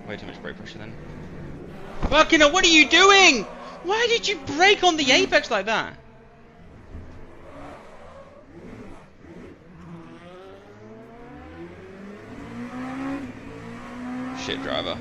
Way too much brake pressure then. Fucking hell, what are you doing? Why did you brake on the apex like that? Shit driver.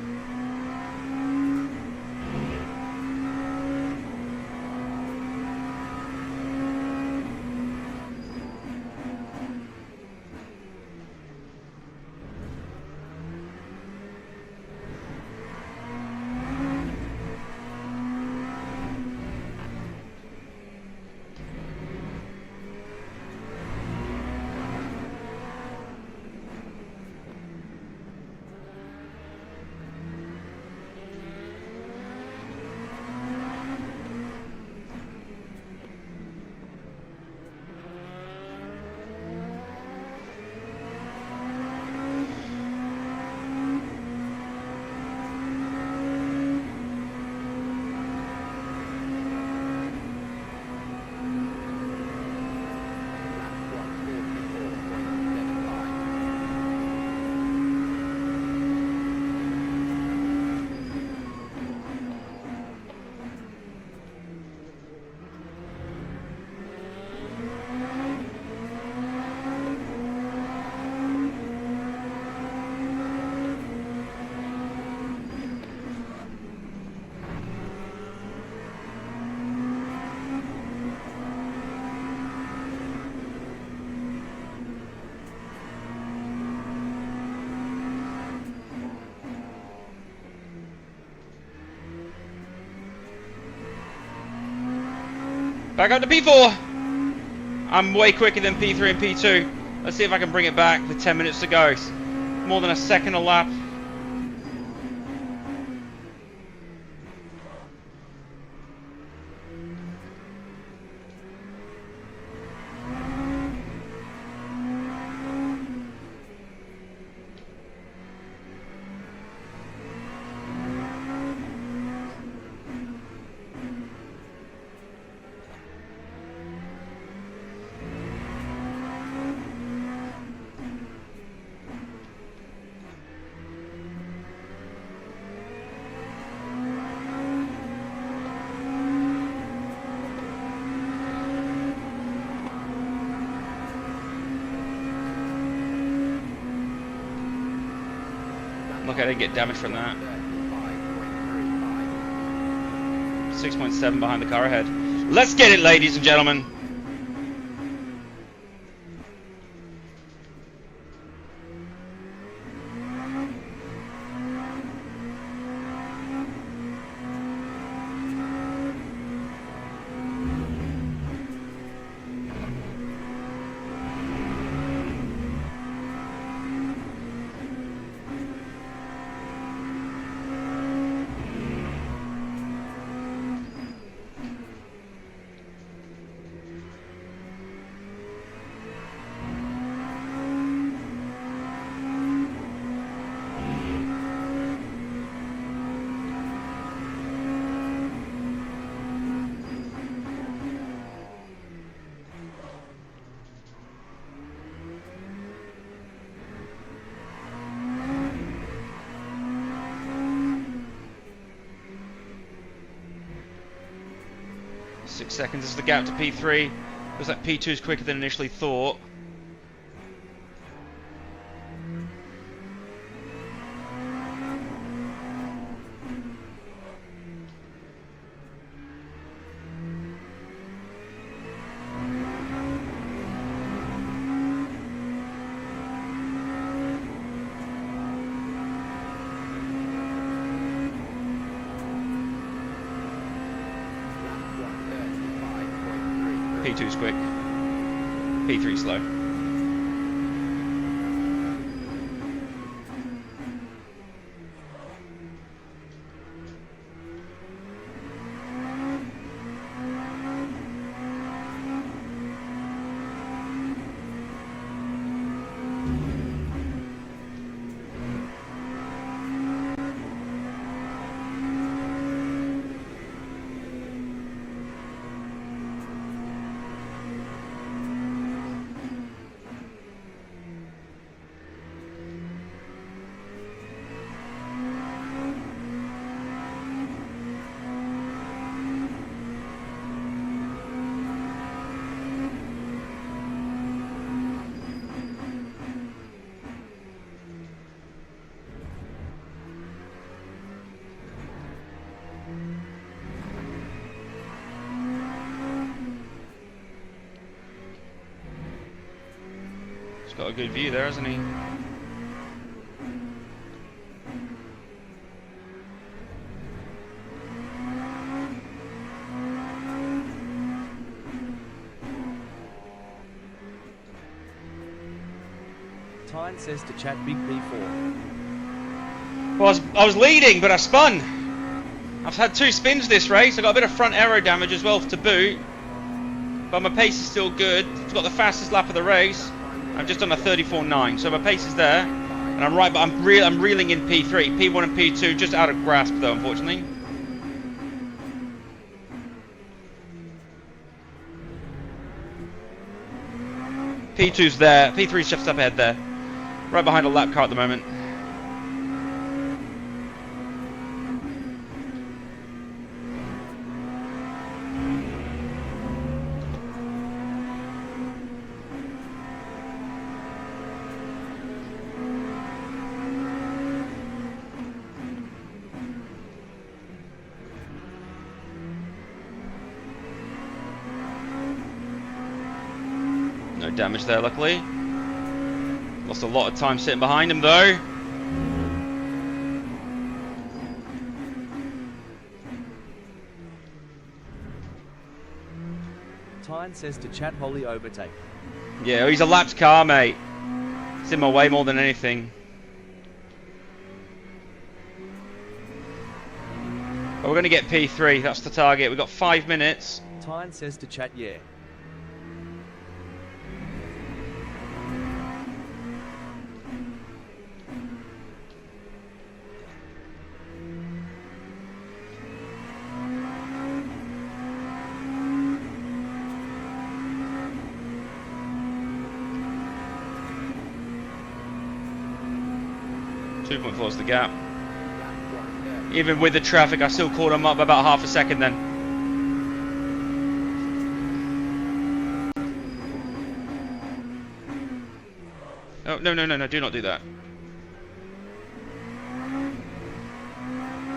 Back up to P4. I'm way quicker than P3 and P2. Let's see if I can bring it back with 10 minutes to go. It's more than a second a lap. Look, I didn't get damage from that. 6.7 behind the car ahead. Let's get it, ladies and gentlemen. Six seconds is the gap to P3. Looks like P2 is quicker than initially thought. P2's quick. P3 slow. He's got a good view there, hasn't he? Tyne says to chat Big P4. Well, I was leading, but I spun. I've had 2 spins this race. I got a bit of front aero damage as well to boot, but my pace is still good. I've got the fastest lap of the race. I've just done a 34.9, so my pace is there, and I'm right. But I'm reeling in P3, P1 and P2 just out of grasp though, unfortunately. P2's there. P3's just up ahead there, right behind a lap car at the moment. No damage there, luckily. Lost a lot of time sitting behind him, though. Tyne says to chat Holly overtake. Yeah, he's a lapped car, mate. It's in my way more than anything. But we're going to get P3. That's the target. We've got 5 minutes. Tyne says to chat yeah. .4's the gap. Even with the traffic, I still caught him up by about half a second then. Oh, no, no, no, no, do not do that.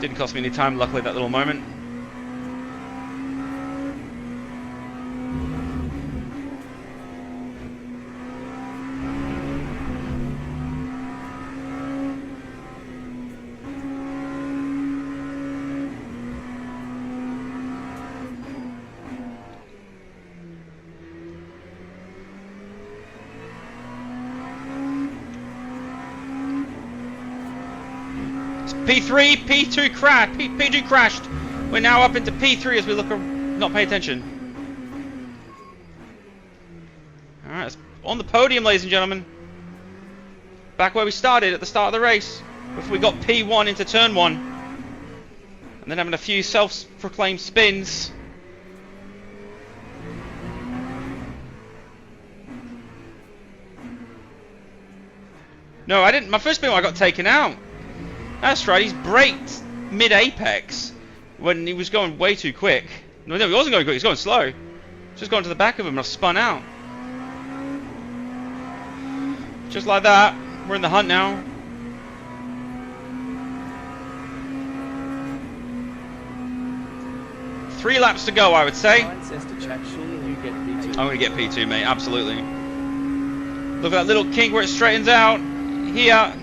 Didn't cost me any time, luckily, that little moment. P3, P2 crashed. P2 crashed. We're now up into P3 as we look, not pay attention. All right, it's on the podium, ladies and gentlemen. Back where we started at the start of the race, before we got P1 into turn 1, and then having a few self-proclaimed spins. No, I didn't. My first spin, I got taken out. That's right, he's braked mid-apex when he was going way too quick. No, he wasn't going quick, he was going slow. Just gone to the back of him and I spun out. Just like that, we're in the hunt now. Three laps to go, I would say. Tyne says to chat surely you get P2. I'm going to get P2, mate, absolutely. Look at that little kink where it straightens out. Here.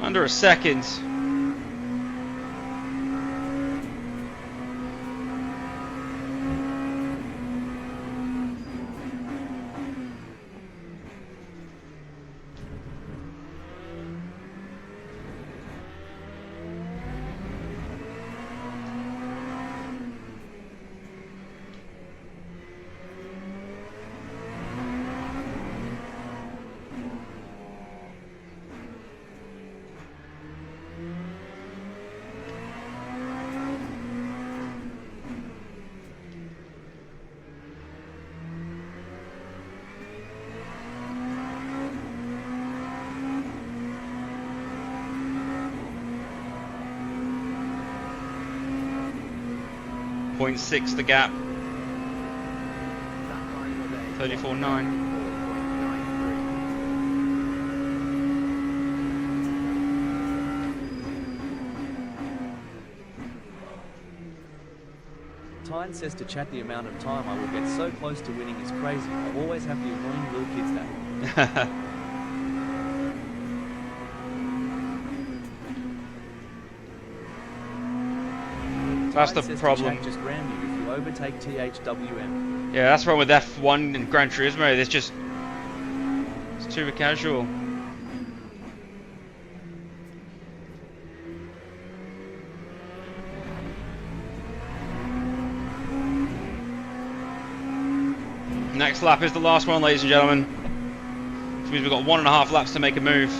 Under a second. .6 the gap. 34.9. Tyne says to chat the amount of time I will get so close to winning is crazy. I always have the annoying little kids that. That's the Tyne says problem. to chat just ram you if you overtake THWM. Yeah, that's wrong with F1 and Gran Turismo. It's just, it's too casual. Next lap is the last one, ladies and gentlemen. Which means we've got 1.5 laps to make a move.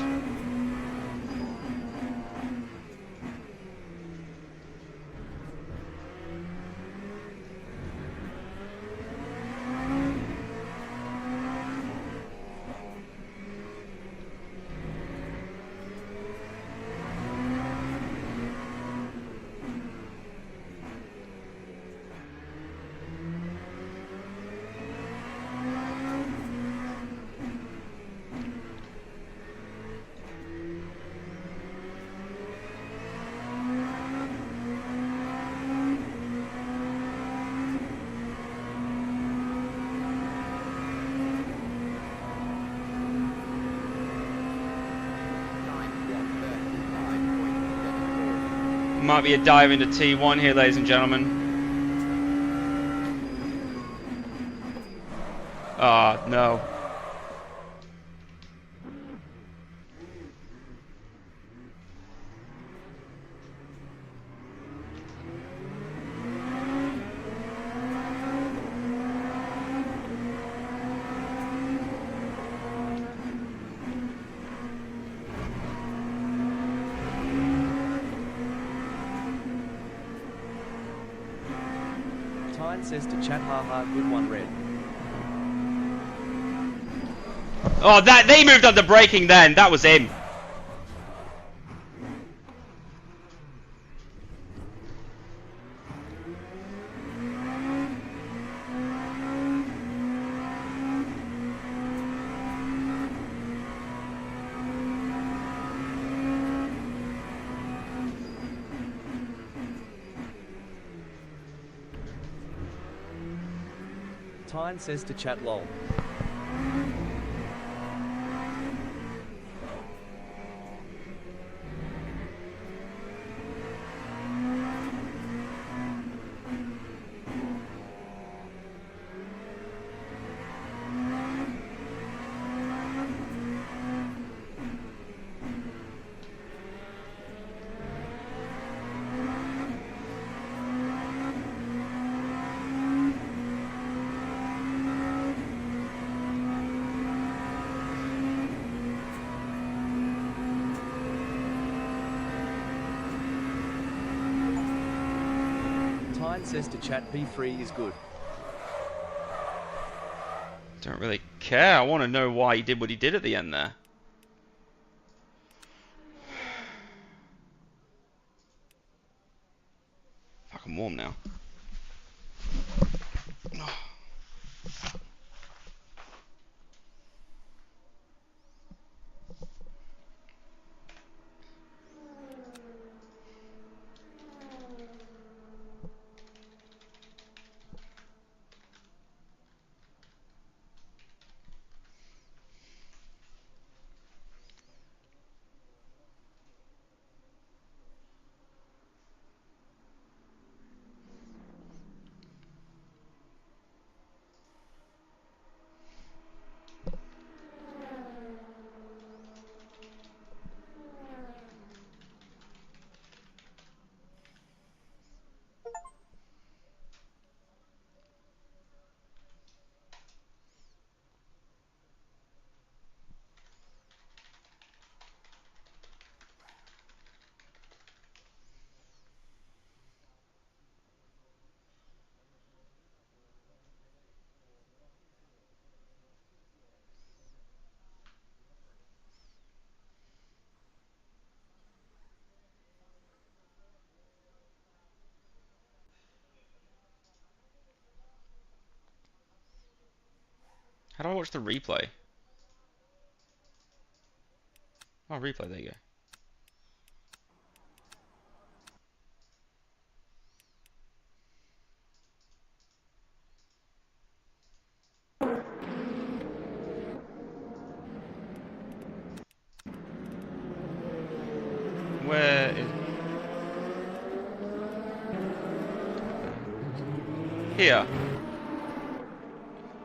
Might be a dive into T1 here, ladies and gentlemen. Ah, no. Tyne says to chat, haha, good one, Red. Oh, that they moved on to braking then. That was him. Tyne says to chat, lol. Tyne says to chat, P3 is good. Don't really care. I want to know why he did what he did at the end there. Fucking warm now. How do I watch the replay? Oh, replay, there you go. Where is... Here.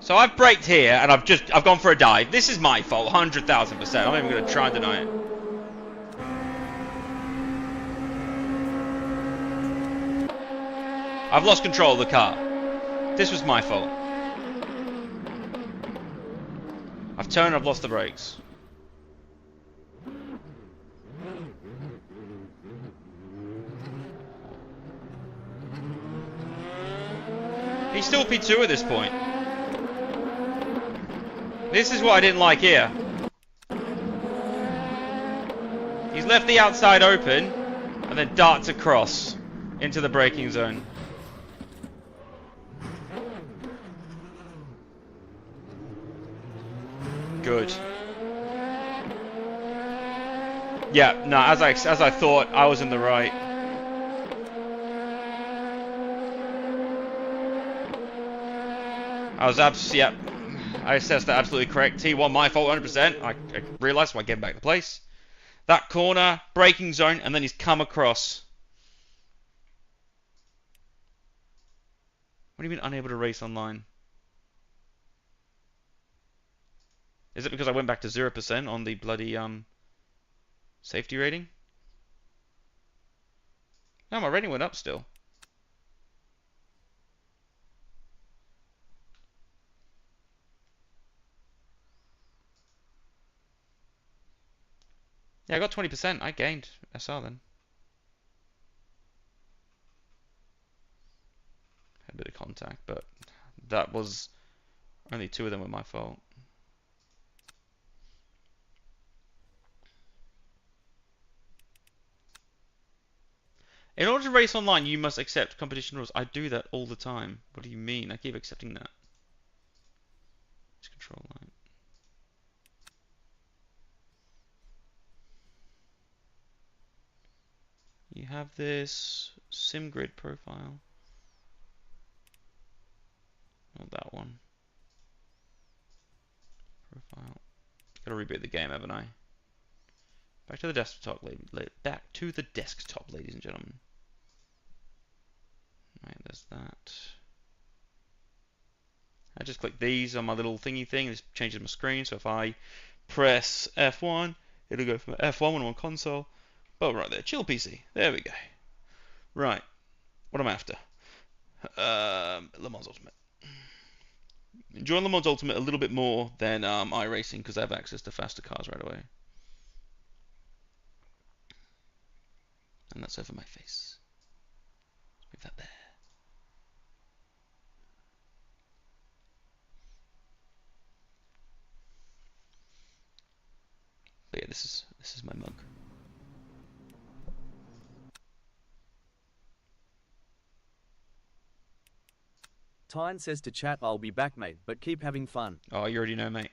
So I've braked here and I've gone for a dive. This is my fault, 100,000%. I'm not even going to try and deny it. I've lost control of the car. This was my fault. I've turned, I've lost the brakes. He's still P2 at this point. This is what I didn't like here. He's left the outside open and then darts across into the braking zone. Good. Yeah, no, as I thought, I was in the right. I was yeah. I assessed that absolutely correct. T1, my fault, 100%. I realised, so I get back to place. That corner, braking zone, and then he's come across. What do you mean unable to race online? Is it because I went back to 0% on the bloody safety rating? No, my rating went up still. Yeah, I got 20%. I gained SR then. Had a bit of contact, but that was only 2 of them were my fault. In order to race online, you must accept competition rules. I do that all the time. What do you mean? I keep accepting that. Just control line. You have this sim grid profile. Not that one. Profile. Gotta reboot the game, haven't I? Back to the desktop, back to the desktop, ladies and gentlemen. Right, there's that. I just click these on my little thingy thing. This changes my screen. So if I press F1, it'll go from F1 when I'm on console. Oh, right there, chill PC. There we go. Right, what am I after? Le Mans Ultimate. Enjoying Le Mans Ultimate a little bit more than iRacing because I have access to faster cars right away. And that's over my face. Let's move that there. But yeah, this is my mug. Tyne says to chat, I'll be back, mate, but keep having fun. Oh, you already know, mate.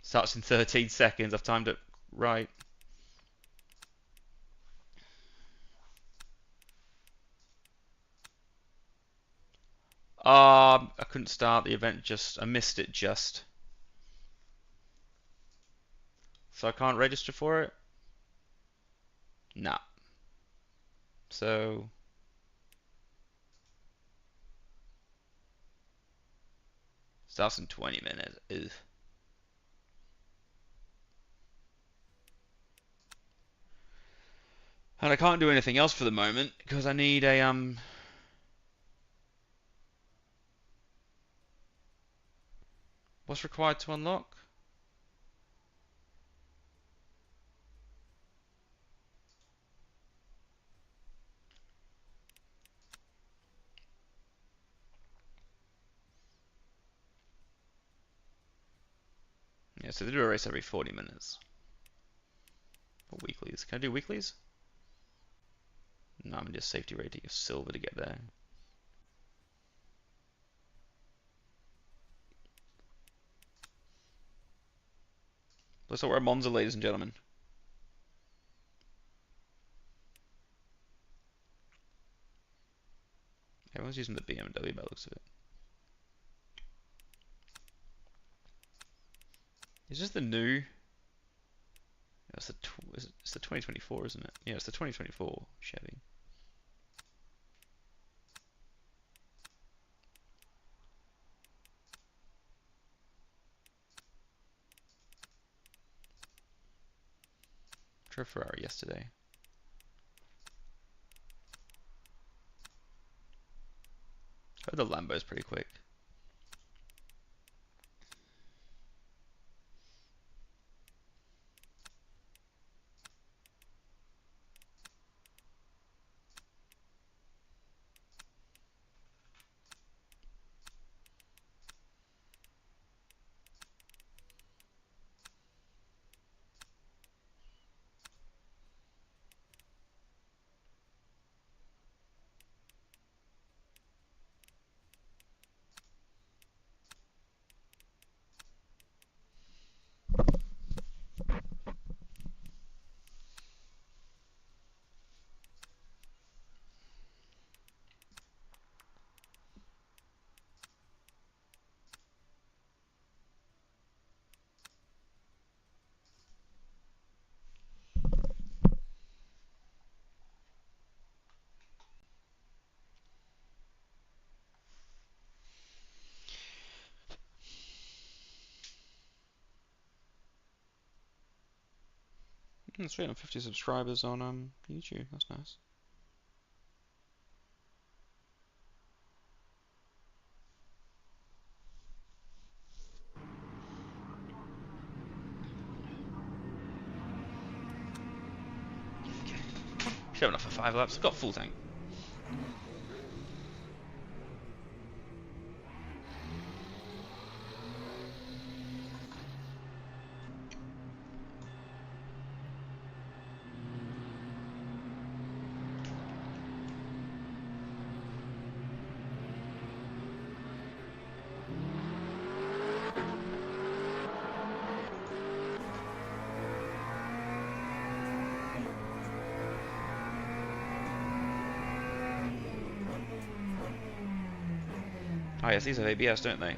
Starts in 13 seconds. I've timed it right. I couldn't start the event. I missed it just. So I can't register for it? Nah. So starts in 20 minutes. Ugh. And I can't do anything else for the moment because I need a what's required to unlock? Yeah, so they do a race every 40 minutes. Or weeklies. Can I do weeklies? No, I'm just safety rating of silver to get there. Looks like we're at Monza, ladies and gentlemen. Everyone's using the BMW by the looks of it. Is this the new? It's the 2024, isn't it? Yeah, it's the 2024 Chevy. Drove Ferrari yesterday. I heard the Lambo's pretty quick. 350 subscribers on YouTube. That's nice. Okay. Should have enough for 5 laps. I've got full tank. Oh yes, these have ABS, don't they?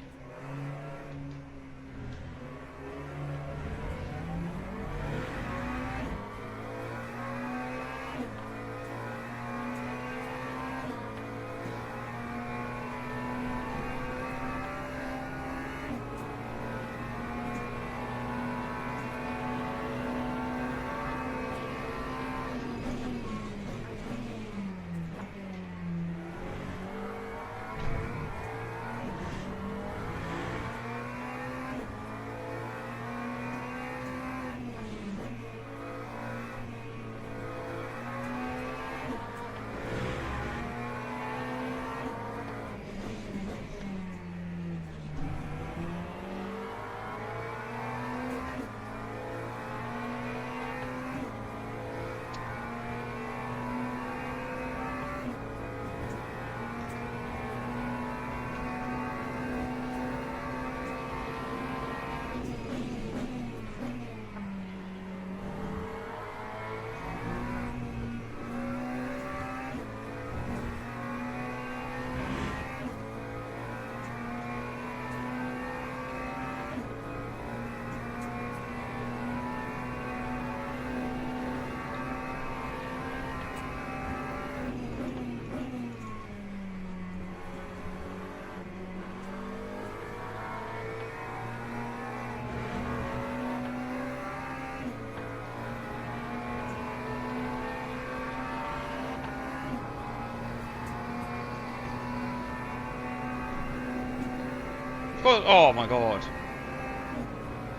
Oh my god.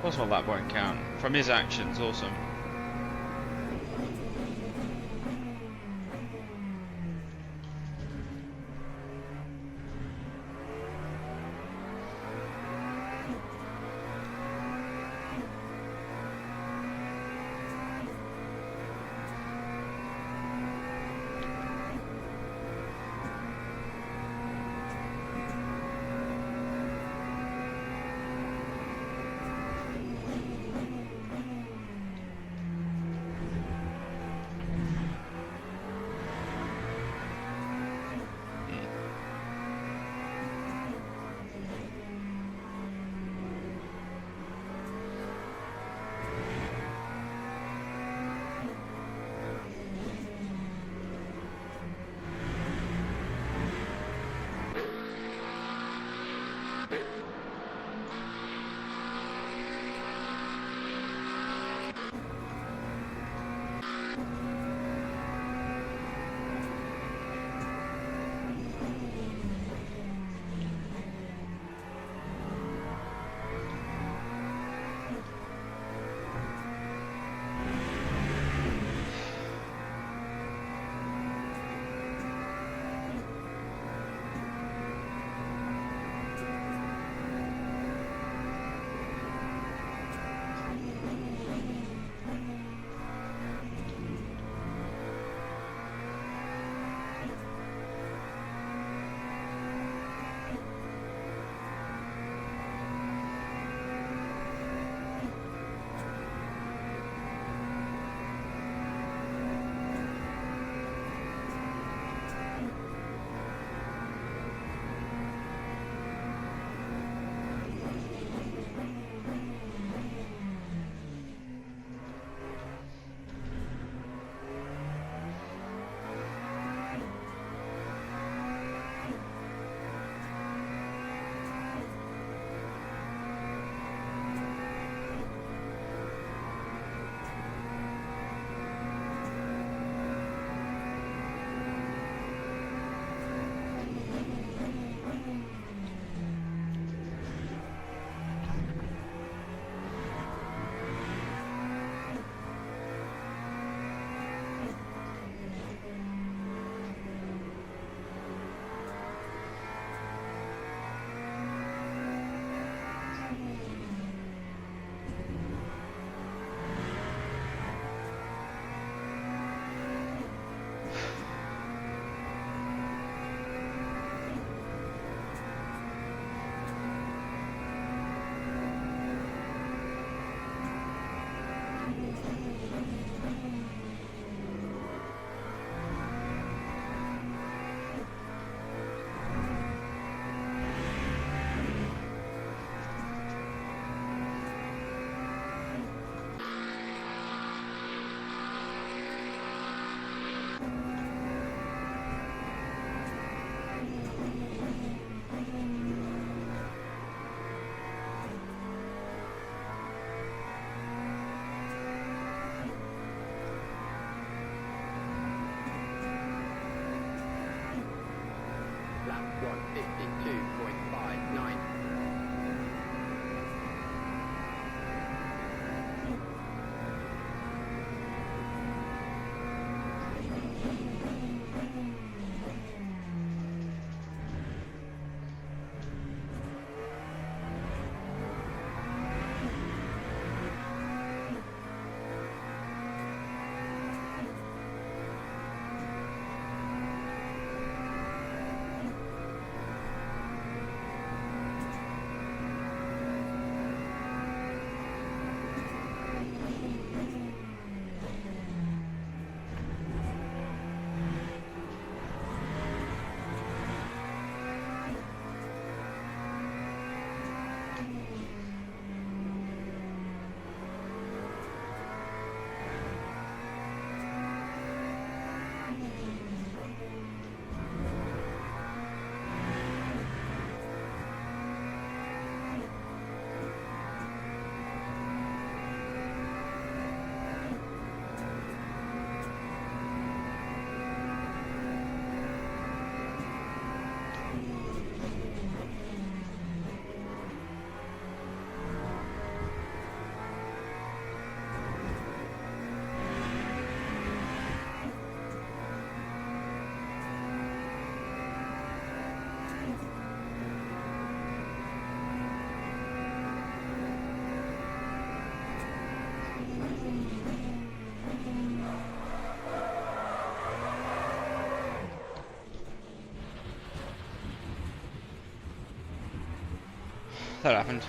What's all that won't count? From his actions, awesome. That happened.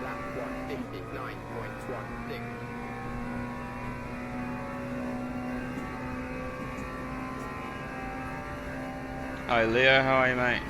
Lap 159.16. Hi Leo, how are you, mate?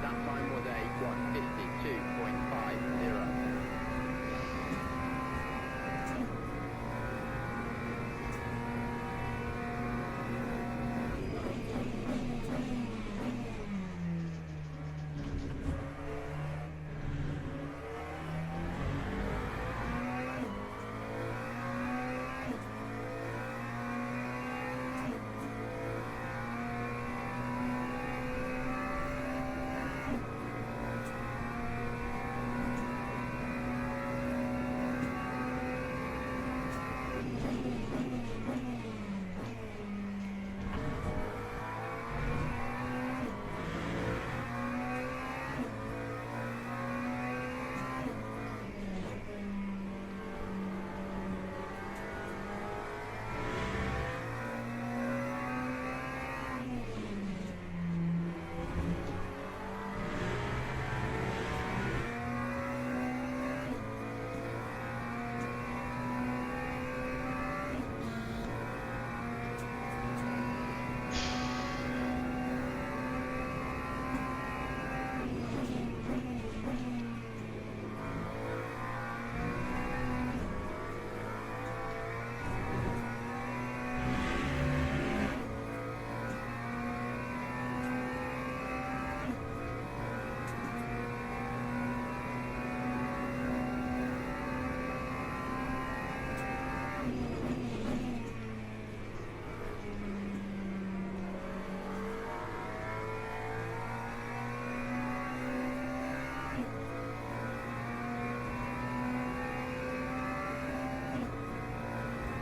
That time was a 152.50.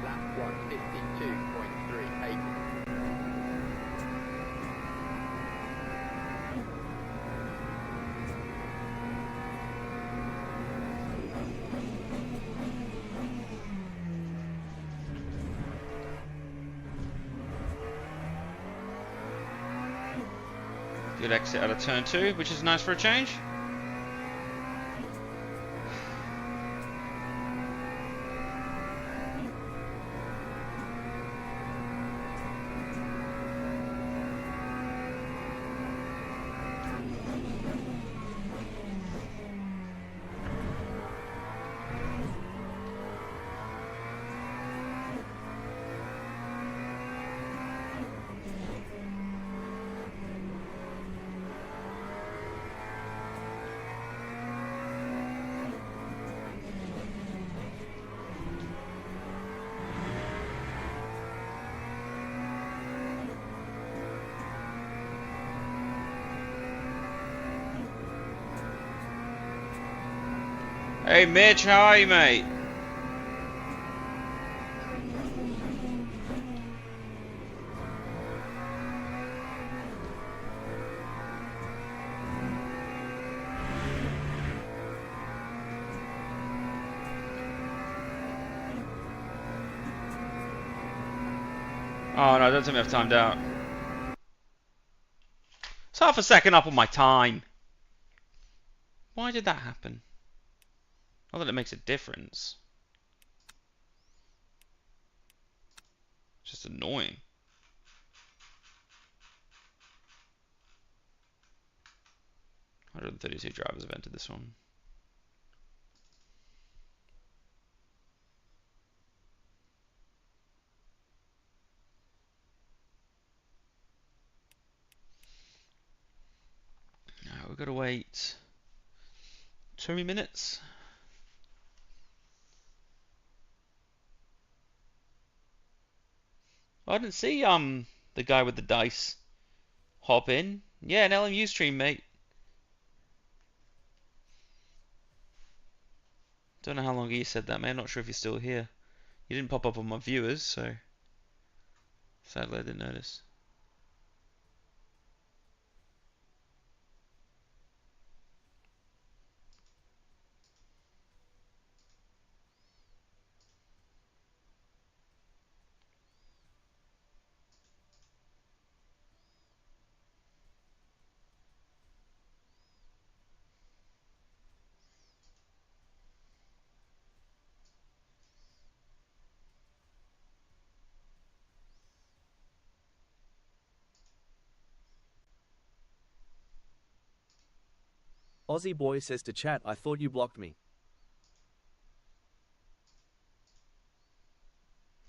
Lap 152.38. Good exit out of turn 2, which is nice for a change. Hey Mitch, how are you, mate? Oh no, don't tell me I've timed out. It's half a second up on my time. Why did that happen? Not that it makes a difference. It's just annoying. 132 drivers have entered this one. Now we've got to wait 2 minutes. I didn't see the guy with the dice hop in. Yeah, an LMU stream, mate. Don't know how long you said that, mate. I'm not sure if you're still here. You didn't pop up on my viewers, so sadly I didn't notice. Aussie boy says to chat, I thought you blocked me.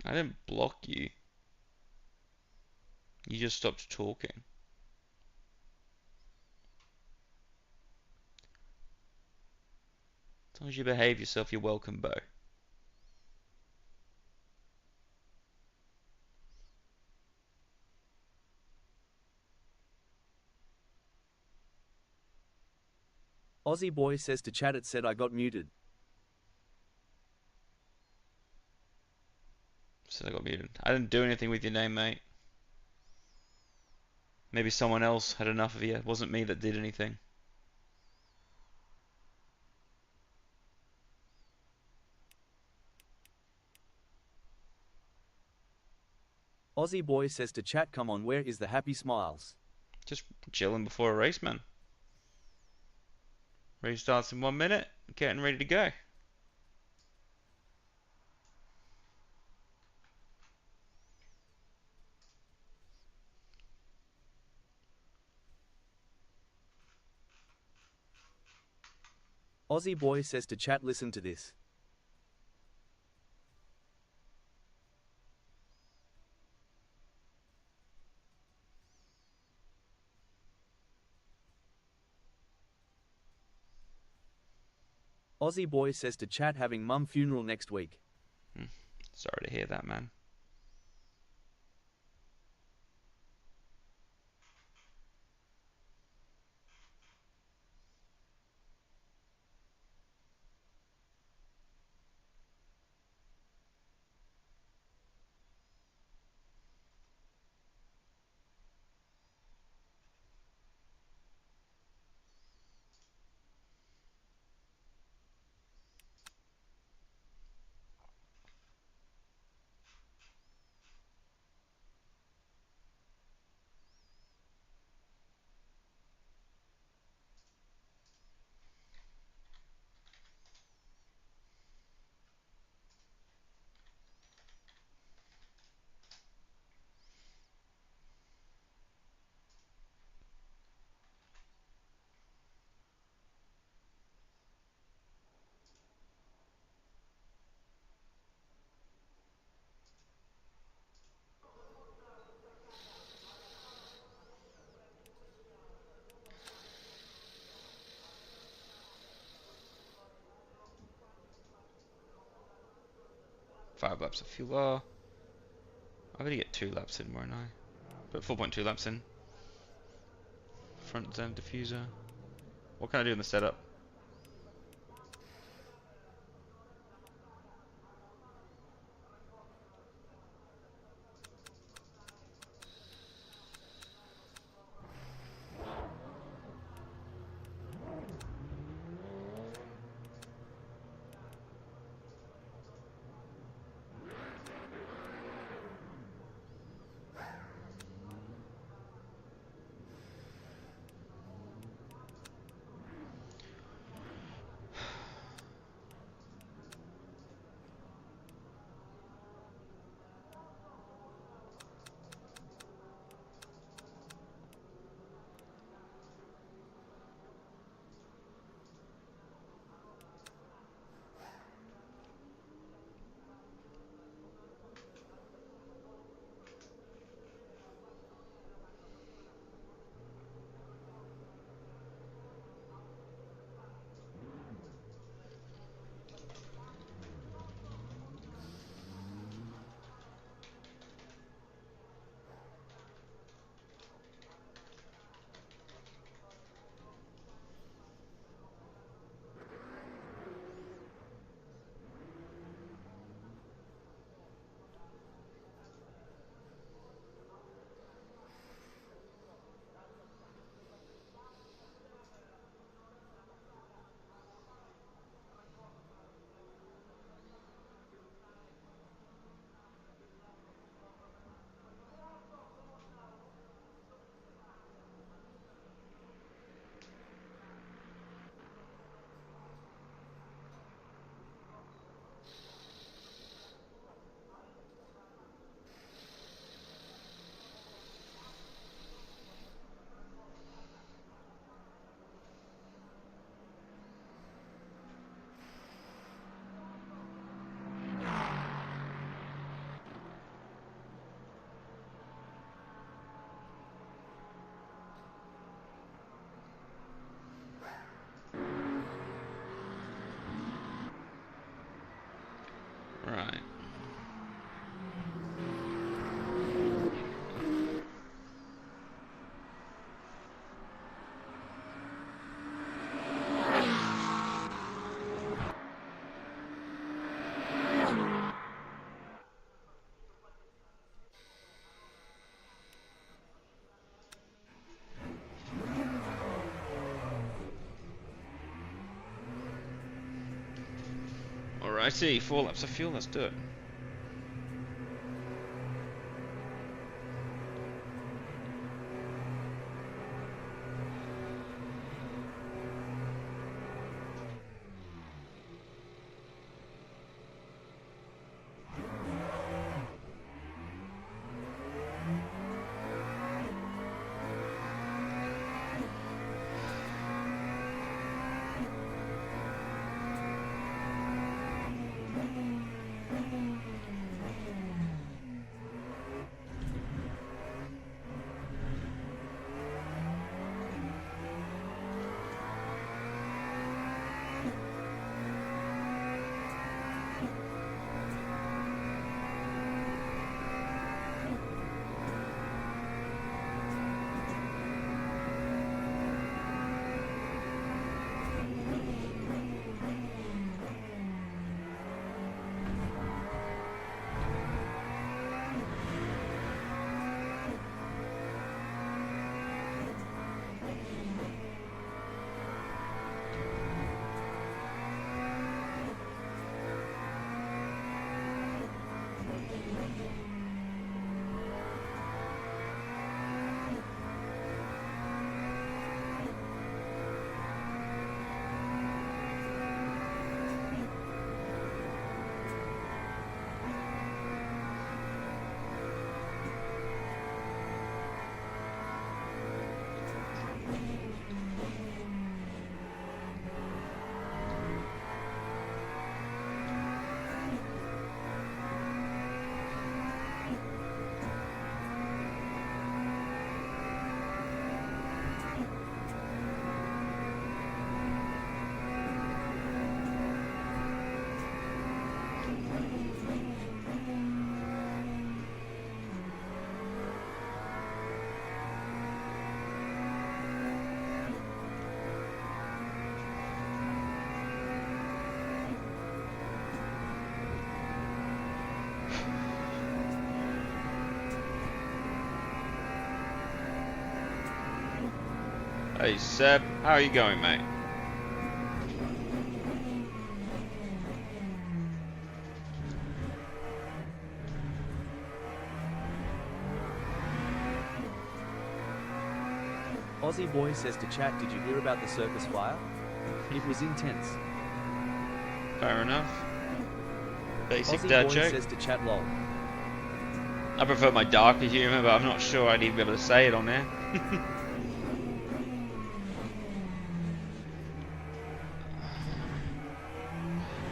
I didn't block you. You just stopped talking. As long as you behave yourself, you're welcome, Bo. Aussie boy says to chat, it said I got muted. So I got muted. I didn't do anything with your name, mate. Maybe someone else had enough of you. It wasn't me that did anything. Aussie boy says to chat, come on, where is the happy smiles? Just chilling before a race, man. Race starts in 1 minute. Getting ready to go. Aussie boy says to chat, listen to this. Aussie boy says to chat, having mum funeral next week. Sorry to hear that, man. Five laps of fuel. I'm gonna get 2 laps in, won't I? But 4.2 laps in. Front zone diffuser. What can I do in the setup? Alrighty, 4 laps of fuel, let's do it. Hey Seb, how are you going, mate? Aussie Boy says to chat, did you hear about the circus fire? It was intense. Fair enough. Basic Aussie dad Boy joke. says to chat lol. I prefer my darker humour, but I'm not sure I'd even be able to say it on there.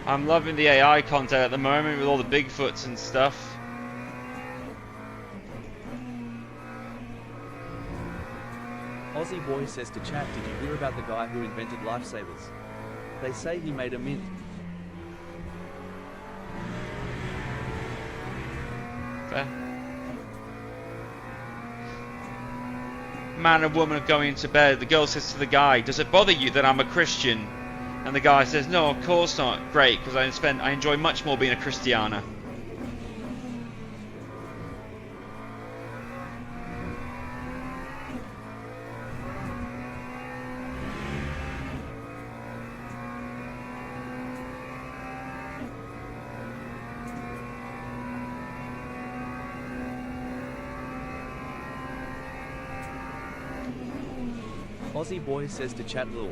I'm loving the AI content at the moment with all the Bigfoots and stuff. Aussie Boy says to chat, did you hear about the guy who invented lifesavers? They say he made a mint. Fair. Man and woman are going to bed. The girl says to the guy, does it bother you that I'm a Christian? And the guy says, no, of course not. Great, because I enjoy much more being a Christiana. Aussie Boy says to chat lol.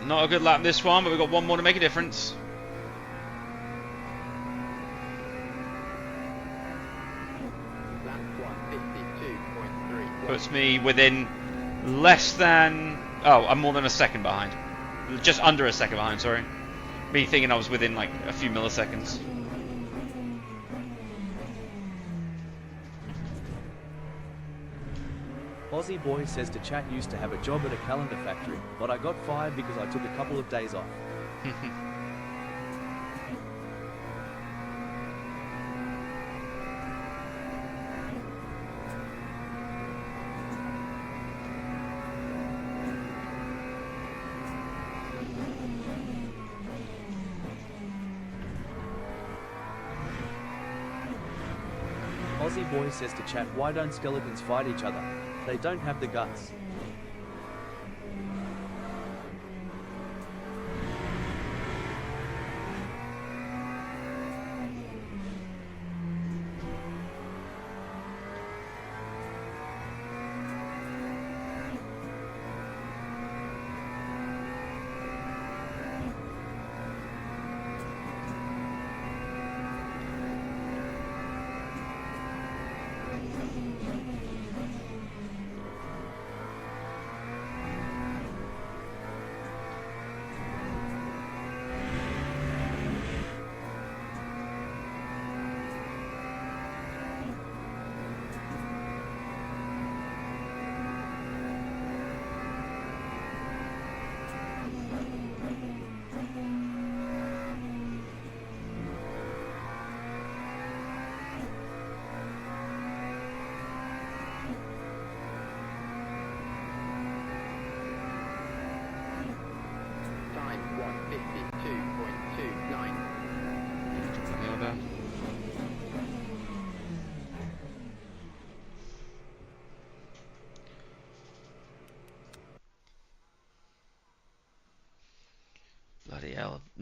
Not a good lap this one, but we've got one more to make a difference. Lap 152.3. Puts me within less than... Oh, I'm more than a second behind. Just under a second behind, sorry. Me thinking I was within like a few milliseconds. Aussie Boy says to chat, used to have a job at a calendar factory, but I got fired because I took a couple of days off. Aussie Boy says to chat, why don't skeletons fight each other? They don't have the guts.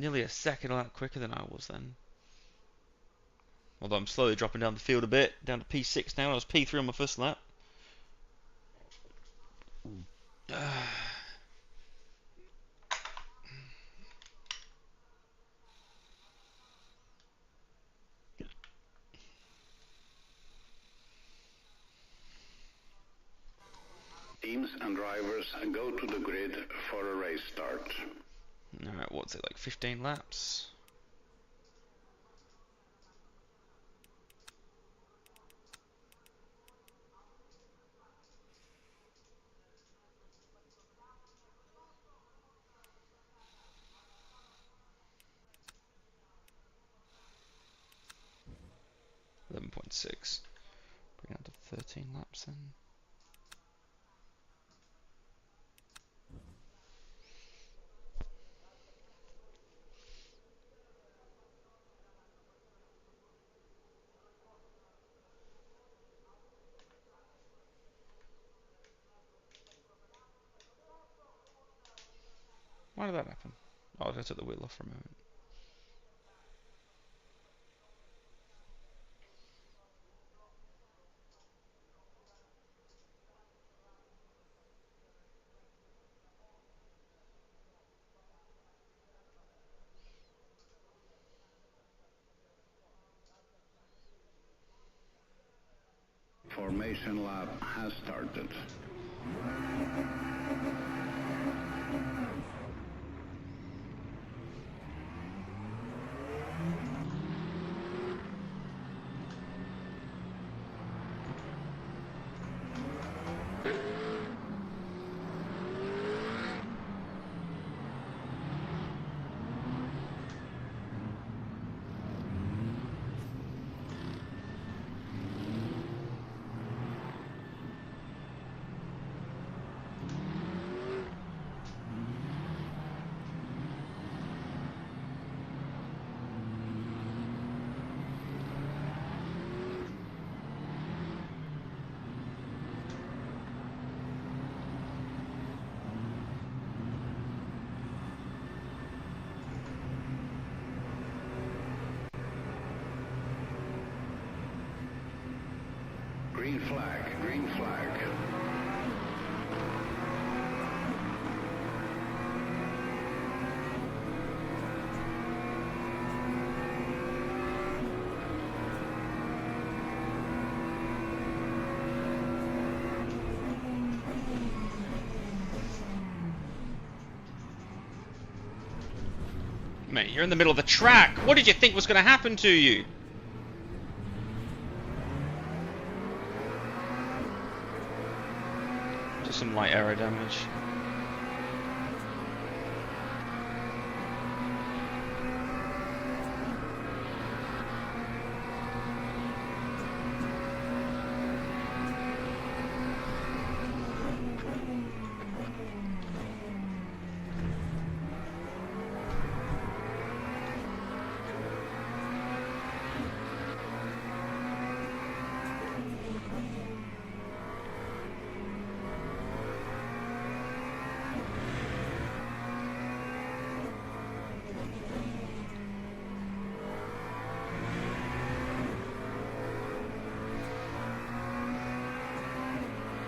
nearly a second lap quicker than I was then. Although I'm slowly dropping down the field a bit, down to P6 now. I was P3 on my first lap. Teams and drivers go to the grid for a race start. Alright, what's it, like 15 laps? .6. Bring it down to 13 laps then. Why did that happen? Oh, I took the wheel off for a moment. Formation lap has started. Green flag, green flag. Mate, you're in the middle of the track. What did you think was going to happen to you? Just some light aero damage.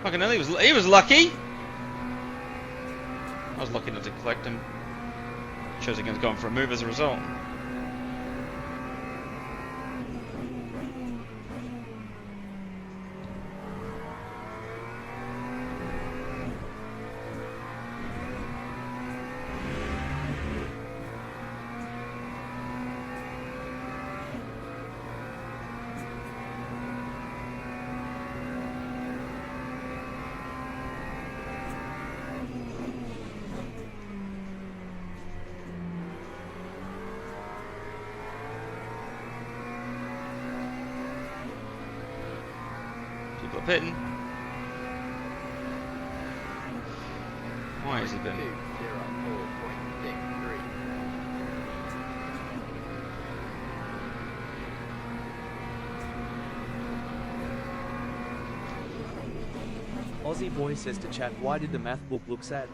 Fucking hell, he was lucky. I was lucky not to collect him. Shows against going for a move as a result. People are pitting. Why has he been? Aussie boy says to chat, why did the math book look sad?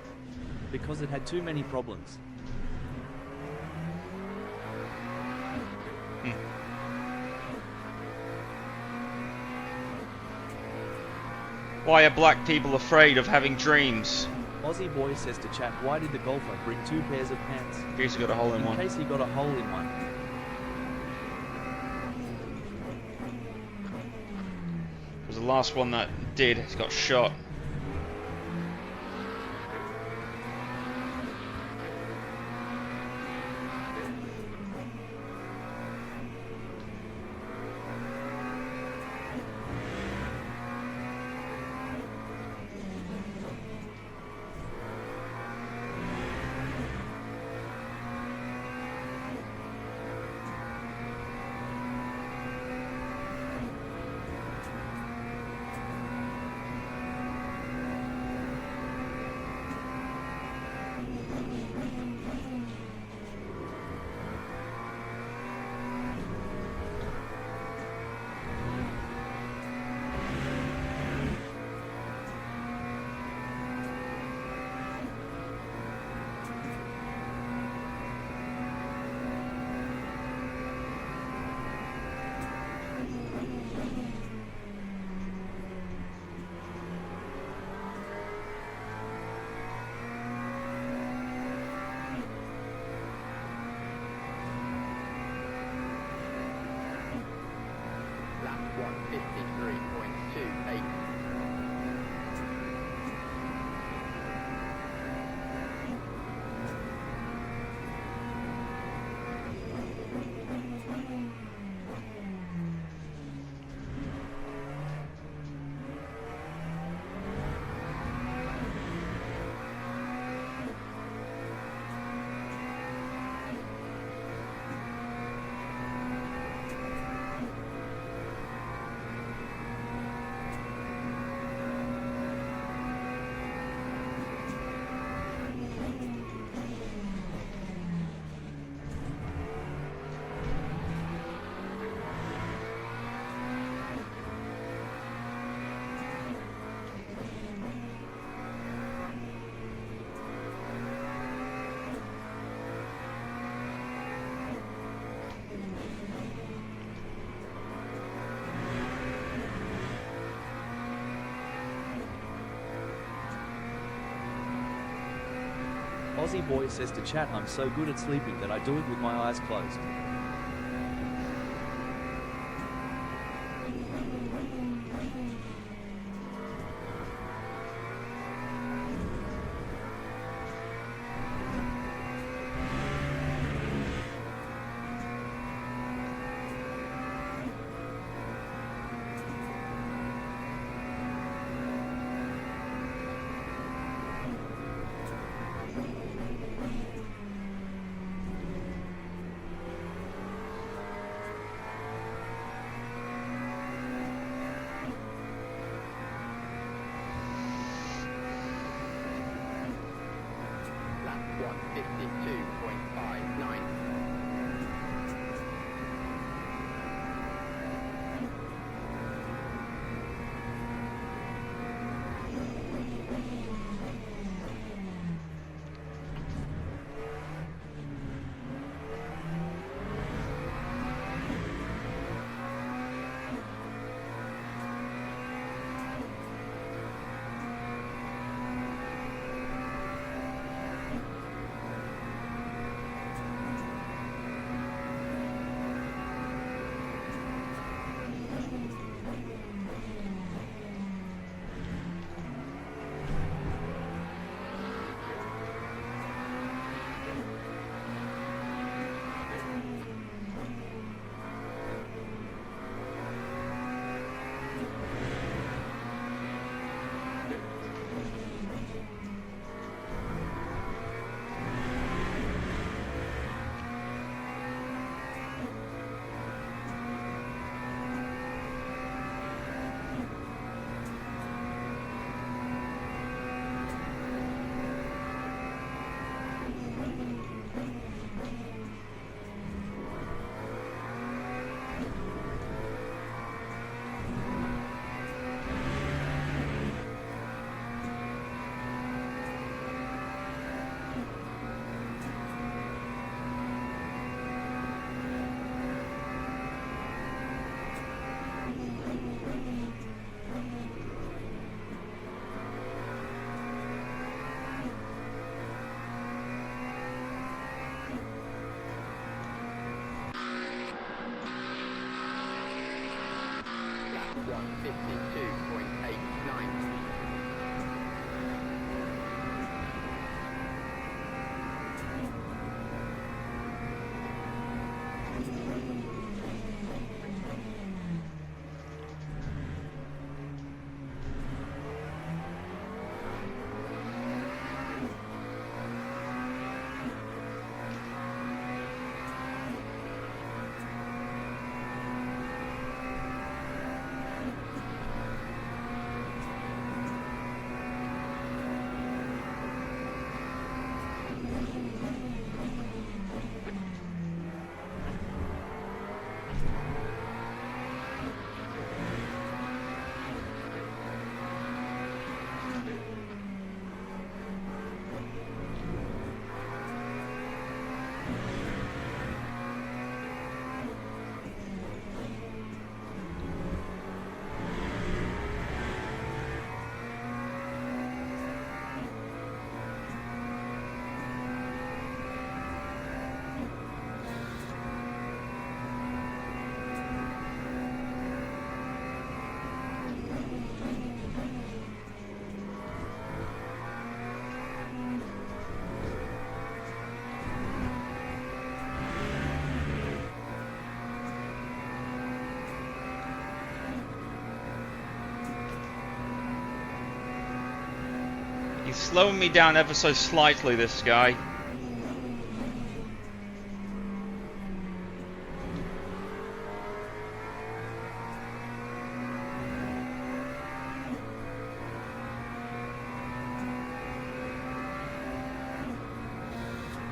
Because it had too many problems. Why are black people afraid of having dreams? Aussie boy says to chat, why did the golfer bring 2 pairs of pants? In case he got a hole in In one. case he got a hole in one. It was the last one that did. He got shot. Lap 153.28. Aussie boy says to chat, I'm so good at sleeping that I do it with my eyes closed. F152.89. He's slowing me down ever so slightly, this guy.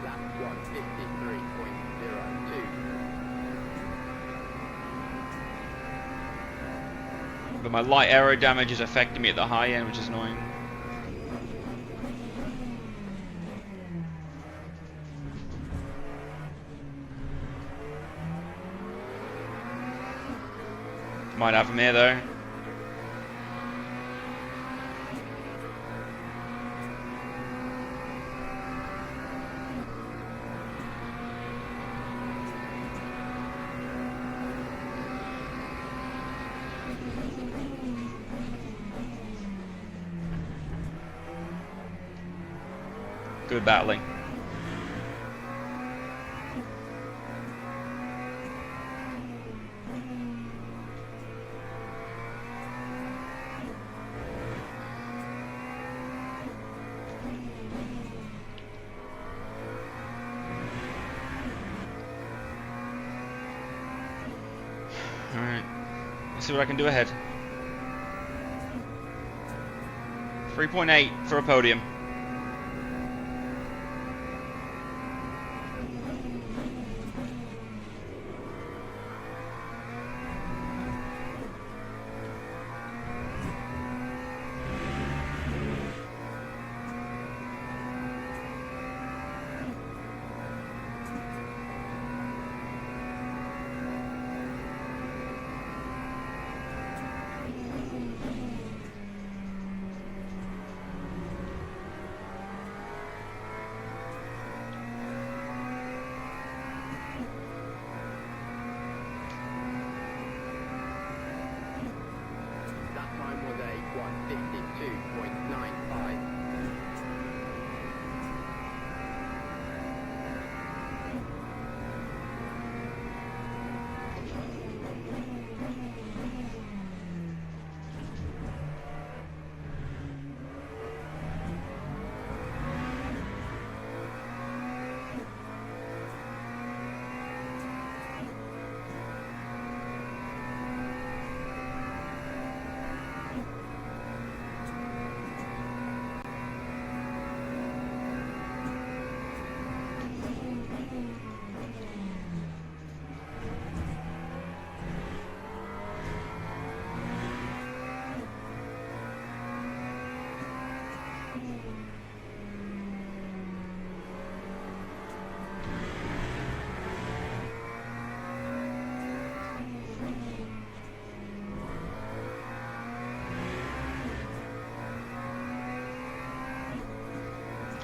Lap 153.02. But my light aero damage is affecting me at the high end, which is annoying. Might have him here though. Good battling. Alright, let's see what I can do ahead. 3.8 for a podium. That time was a 152.95.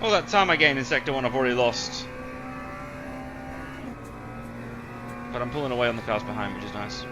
All that time I gained in Sector 1 I've already lost. But I'm pulling away on the cars behind, which is nice.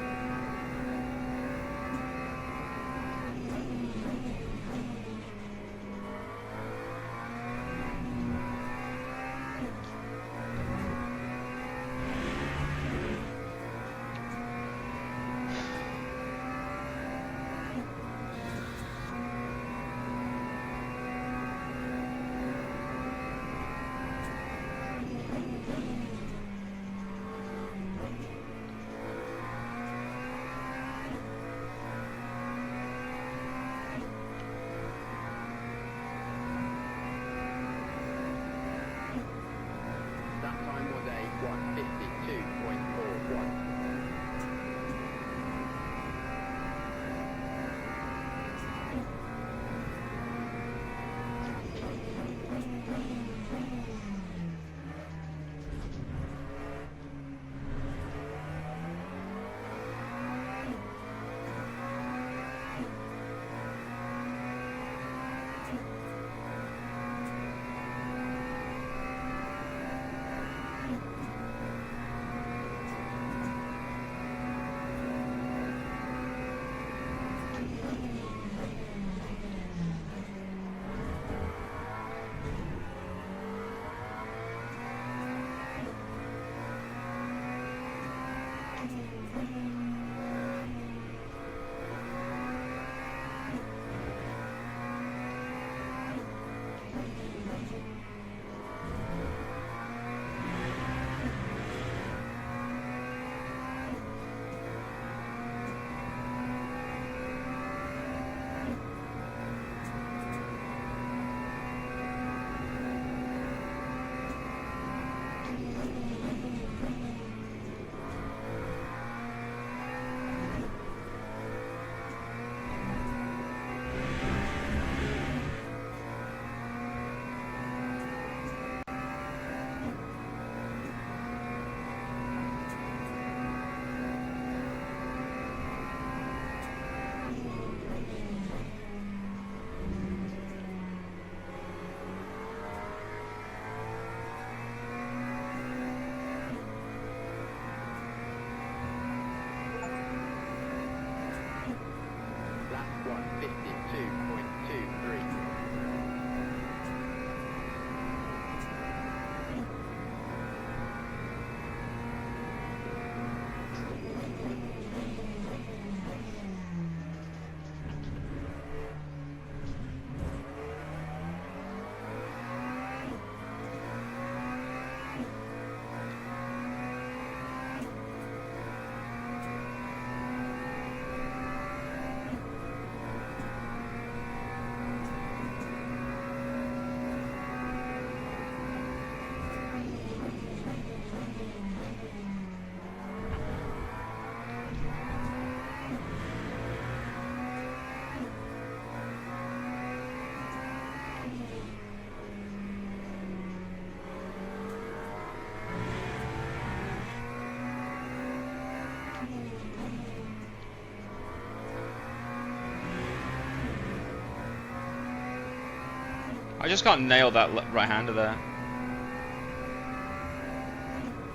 I just can't nail that right-hander there.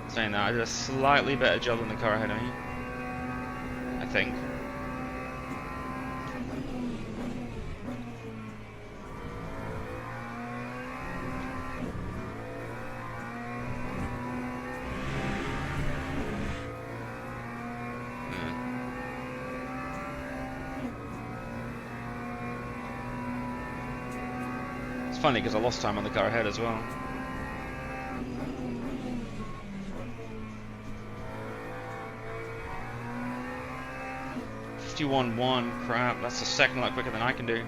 Saying that, I did a slightly better job than the car ahead of me. I think. It's funny because I lost time on the car ahead as well. .51.1, crap, that's a second lot quicker than I can do.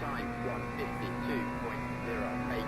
Time 1:52.08.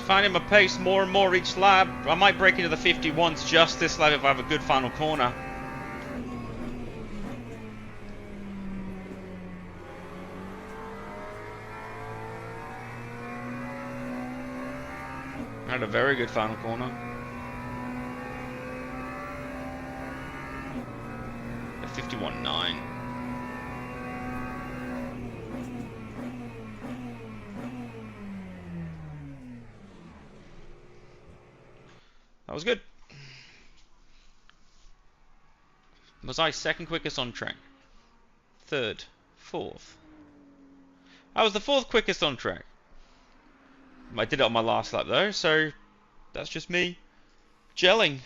Finding my pace more and more each lap. I might break into the 51s just this lap if I have a good final corner. I had a very good final corner. A 51.9. That was good. Was I second quickest on track? Third? Fourth? I was the fourth quickest on track. I did it on my last lap though, so that's just me gelling.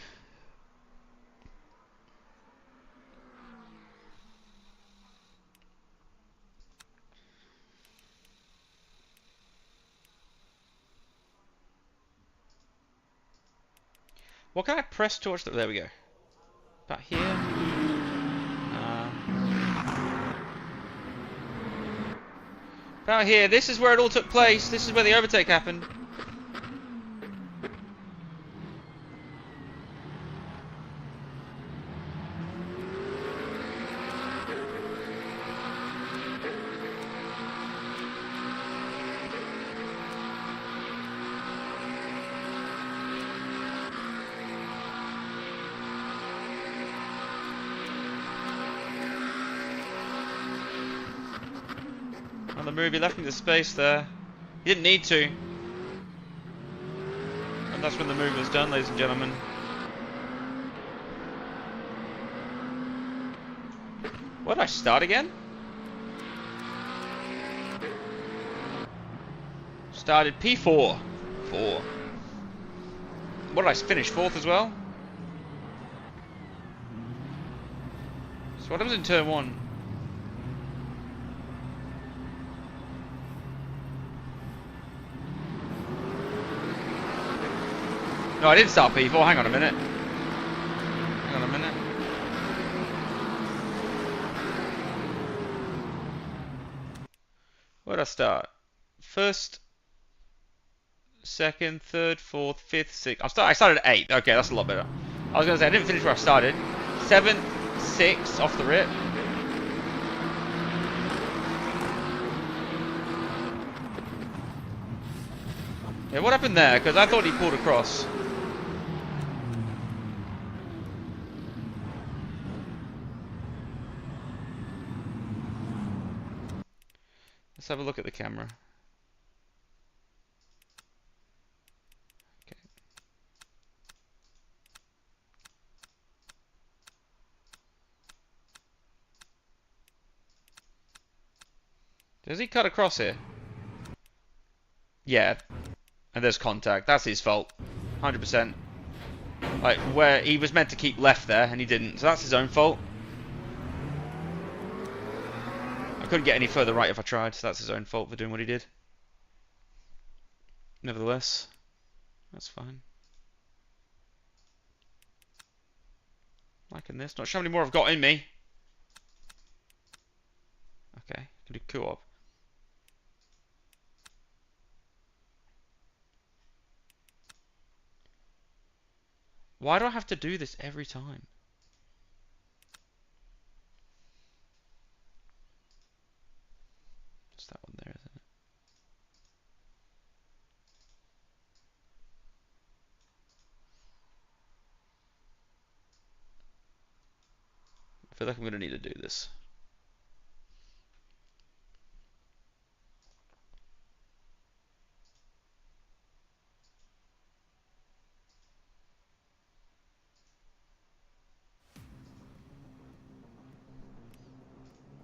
What can I press towards? There we go. About here. About here. This is where it all took place. This is where the overtake happened. On the move, he left me the space there. He didn't need to. And that's when the move was done, ladies and gentlemen. What, did I start again? Started P4. 4. What did I finish? 4th as well? So what happens in turn 1? No, I didn't start P4. Hang on a minute. Hang on a minute. Where did I start? 1st, 2nd, 3rd, 4th, 5th, 6th. I started at 8th. Okay, that's a lot better. I was going to say, I didn't finish where I started. 7th, 6th off the rip. Yeah, what happened there? Because I thought he pulled across. Let's have a look at the camera. Okay. Does he cut across here? Yeah. And there's contact. That's his fault. 100%. Like, where he was meant to keep left there, and he didn't. So that's his own fault. I couldn't get any further right if I tried, so that's his own fault for doing what he did. Nevertheless, that's fine. Liking this. Not sure how many more I've got in me. Okay, can do co-op. Why do I have to do this every time? It's that one there, isn't it? I feel like I'm going to need to do this.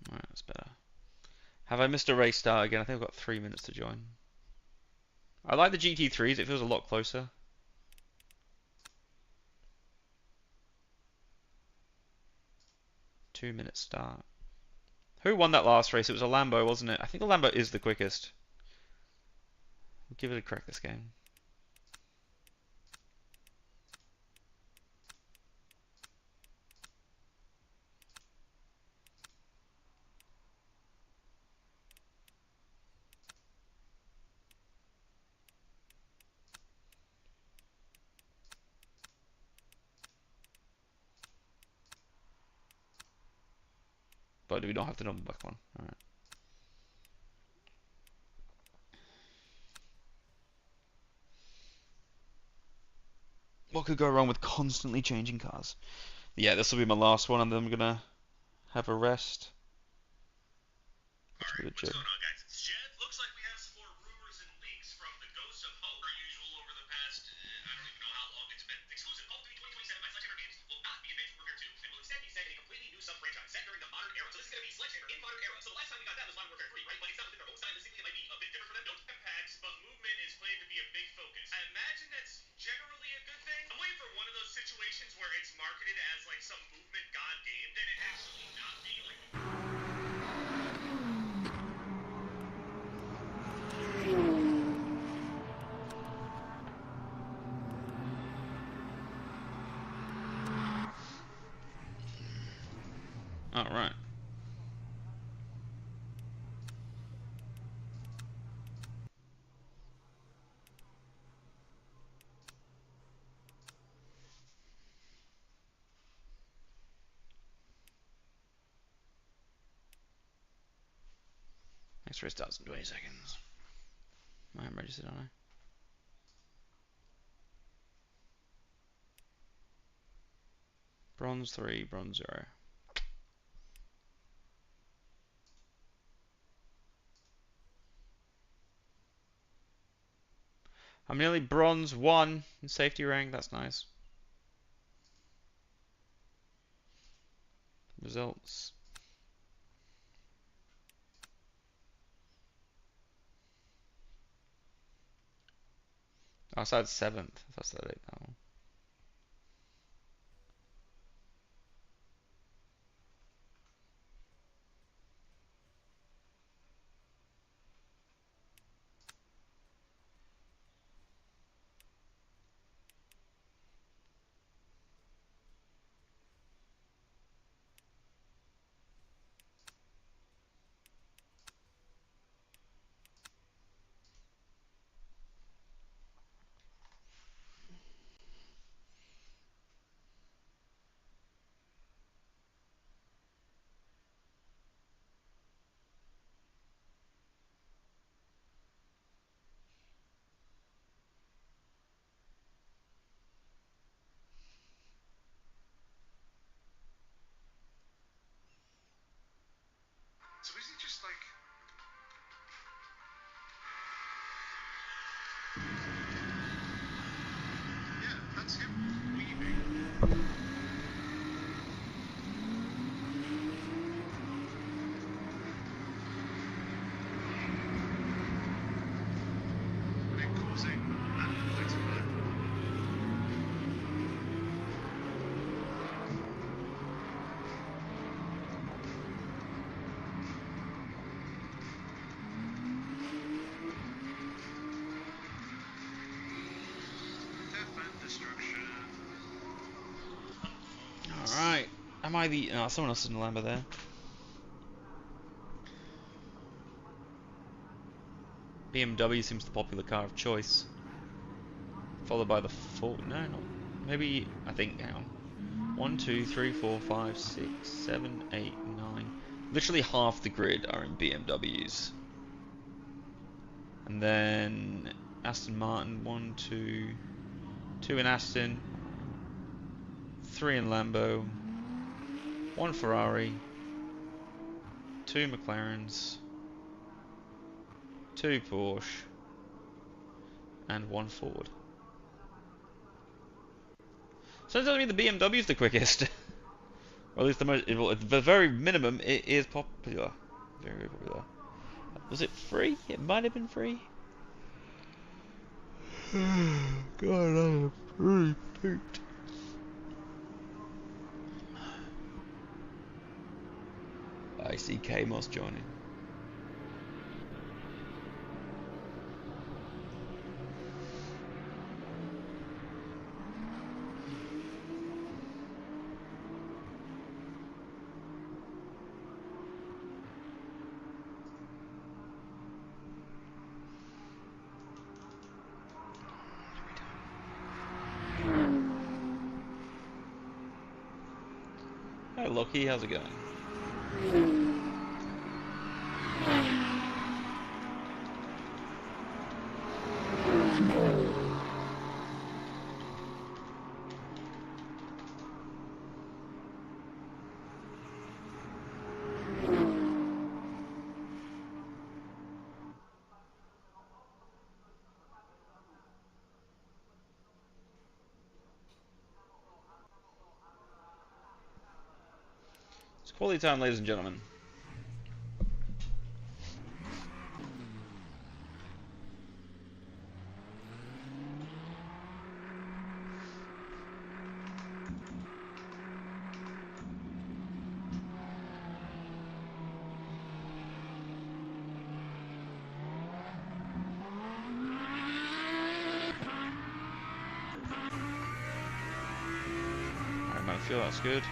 Alright, that's better. Have I missed a race start again? I think I've got 3 minutes to join. I like the GT3s, it feels a lot closer. Two-minute start. Who won that last race? It was a Lambo, wasn't it? I think the Lambo is the quickest. We'll give it a crack this game. But we don't have the normal back one. Alright. What could go wrong with constantly changing cars? Yeah, this will be my last one, and then I'm gonna have a rest. Alright, what's going on, guys? It's Jed. Looks like we have some more rumors and leaks from the ghosts of hope. Per usual, over the past, I don't even know how long it's been. Exclusive Call of Duty 2027 by Sledgehammer Games will not be Advanced Warfare 2 and will instead be set in a completely new sub-franchise set during the modern era. So this is going to be Sledgehammer in modern era. So the last time we got that was Modern Warfare 3, right? Like, it's not within their own stylistically, it might be a bit different for them. No time packs, but movement is claimed to be a big focus. I imagine that's generally a good thing. I'm waiting for one of those situations where it's marketed as like some movement god game, then it actually not be like. Alright. Next race starts in 20 seconds. I am registered, aren't I? Bronze 3, bronze 0. I'm nearly bronze 1 in safety rank, that's nice. Results. Oh, so it's 7th. That's that one. So is it just like... Yeah, that's him leaving. And then causing an avoidable... Death and destruction. Alright. Am I the... No, someone else is in the Lambo there. BMW seems the popular car of choice. Followed by the Ford. No, not. Maybe. I think. Hang on. 1, 2, 3, 4, 5, 6, 7, 8, 9. Literally half the grid are in BMWs. And then Aston Martin. 1, 2. 2 in Aston. 3 in Lambo. 1 Ferrari. 2 McLarens. 2 Porsche. And 1 Ford. So does that mean the BMW is the quickest? Or at least the most, at the very minimum, it is popular. Very popular. Was it free? It might have been free. God, I am pretty pooped. I see K-Moss joining. Hi Lockie, how's it going? It's quality time, ladies and gentlemen. Alright, man, I feel that's good.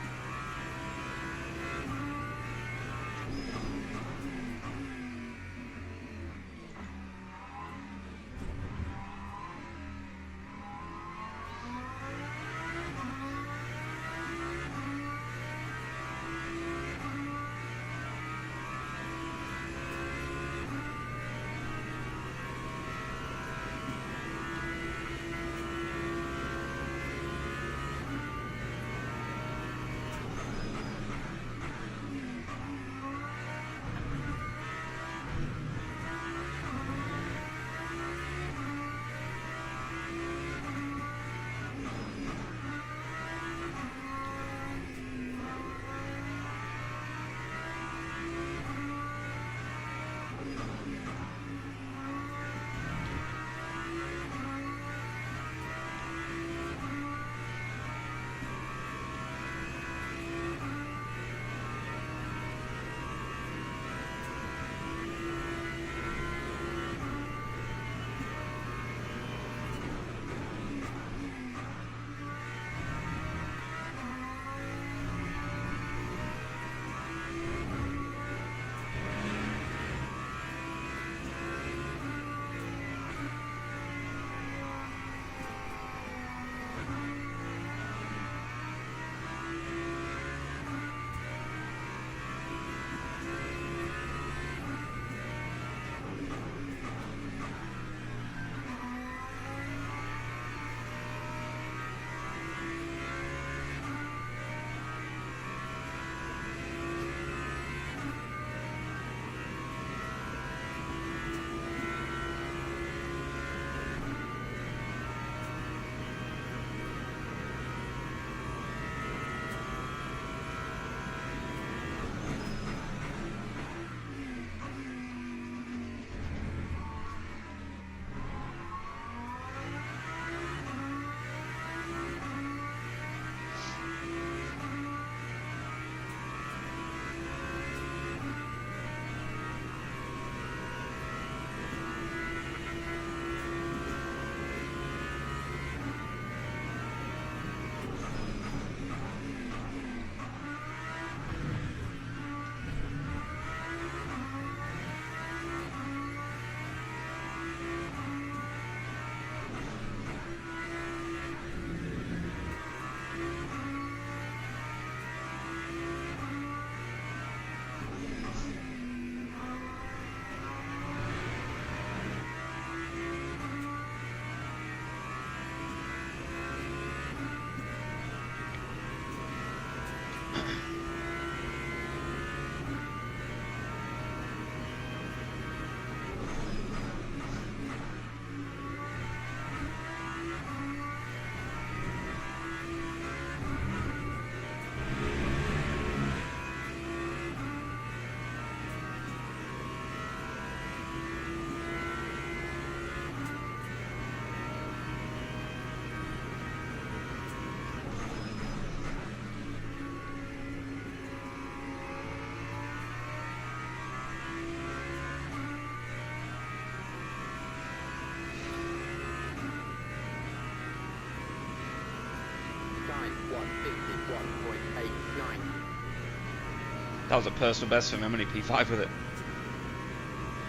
Time 151.89. That was a personal best for me. I'm only P5 with it.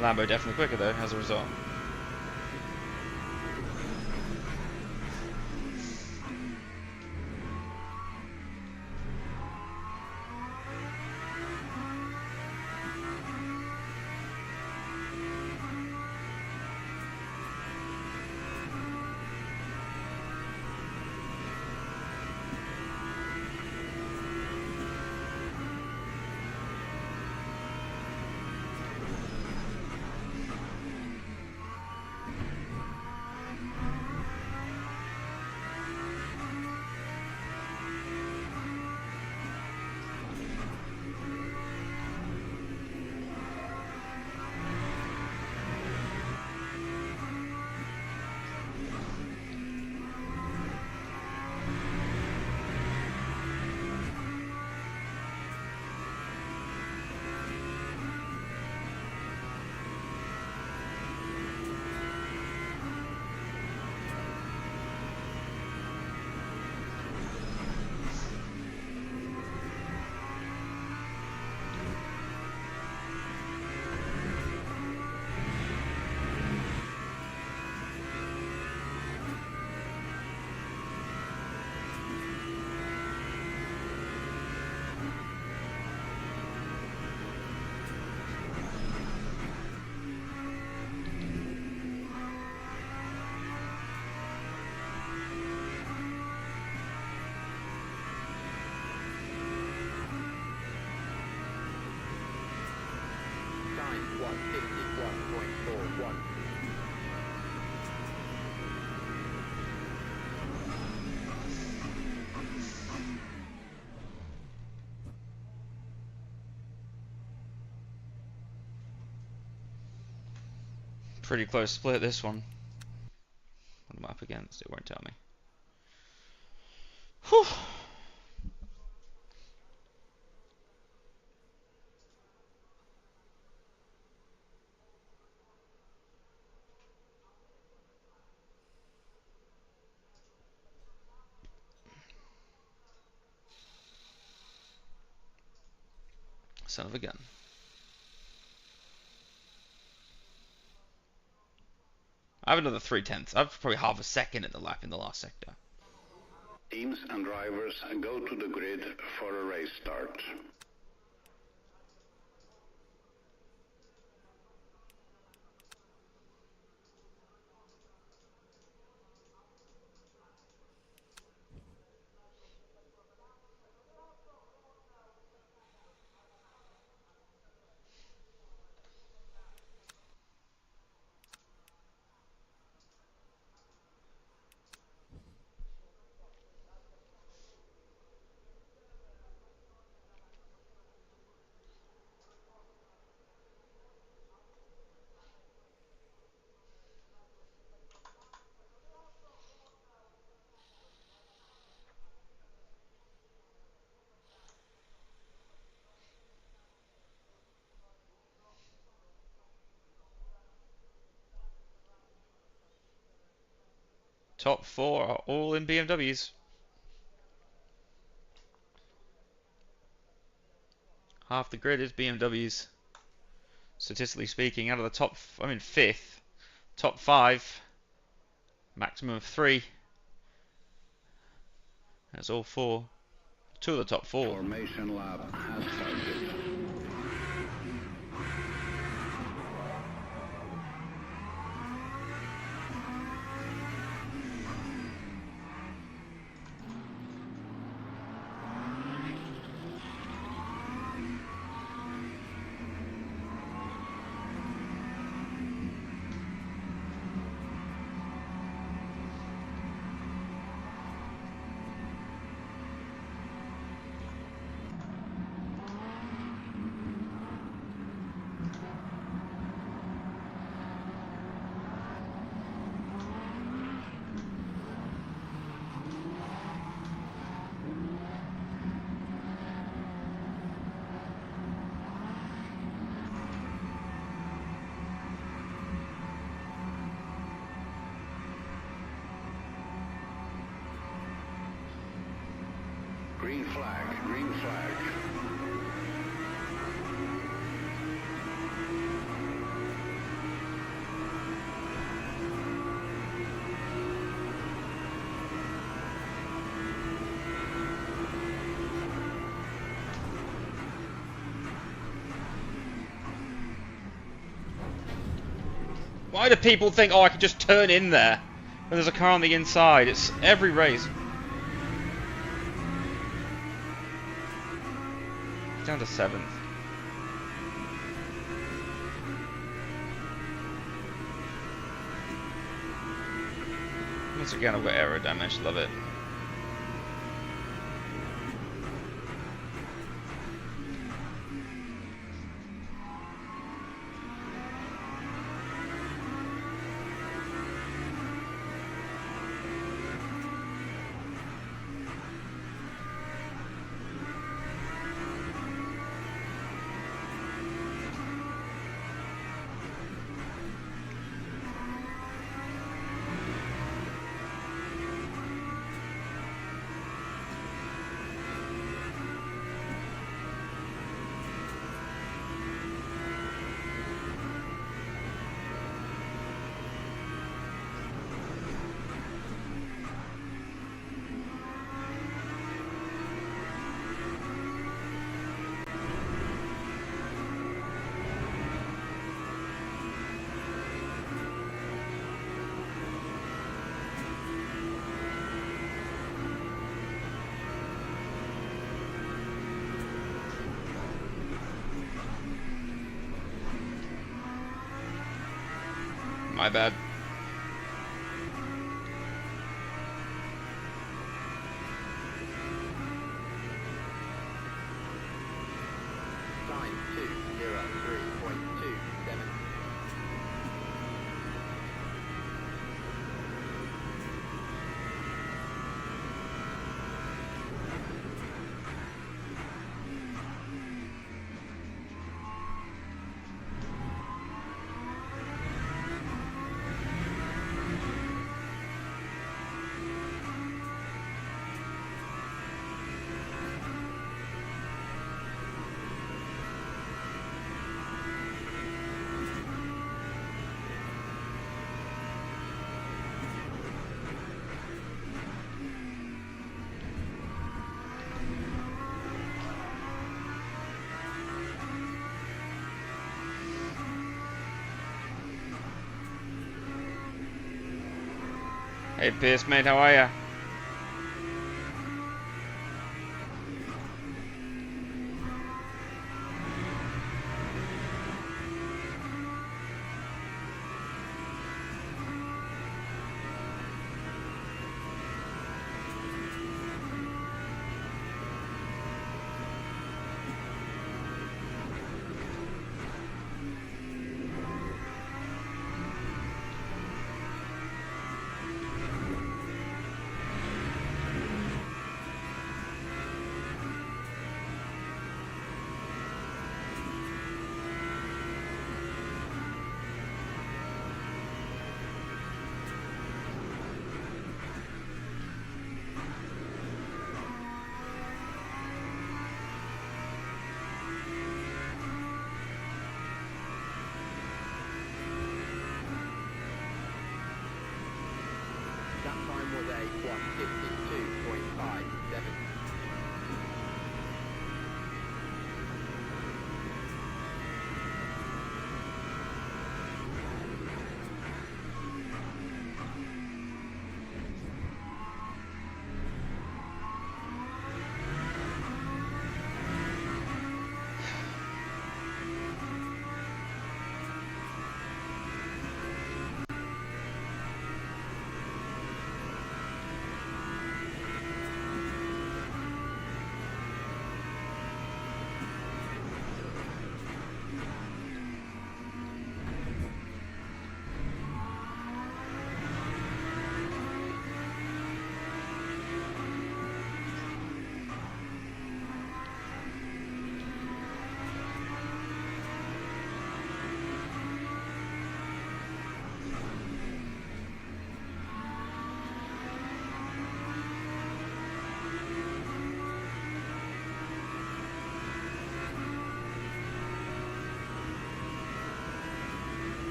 Lambo definitely quicker though, as a result. Time 151.41. Pretty close split this one. What am I up against? It won't tell me. Whew. Son of a gun. I have another 3/10. I've probably half a second at the lap in the last sector. Teams and drivers go to the grid for a race start. Top 4 are all in BMWs. Half the grid is BMWs. Statistically speaking, out of the top, I'm in 5th. Top 5, maximum of 3. That's all 4. 2 of the top 4. Formation lap has started. Green flag, green flag. Why do people think, oh, I can just turn in there when there's a car on the inside? It's every race. Down to 7th. Once again, I've got aero damage. Love it. My bad. Time 2:03.27. Hey Pierce, mate, how are ya?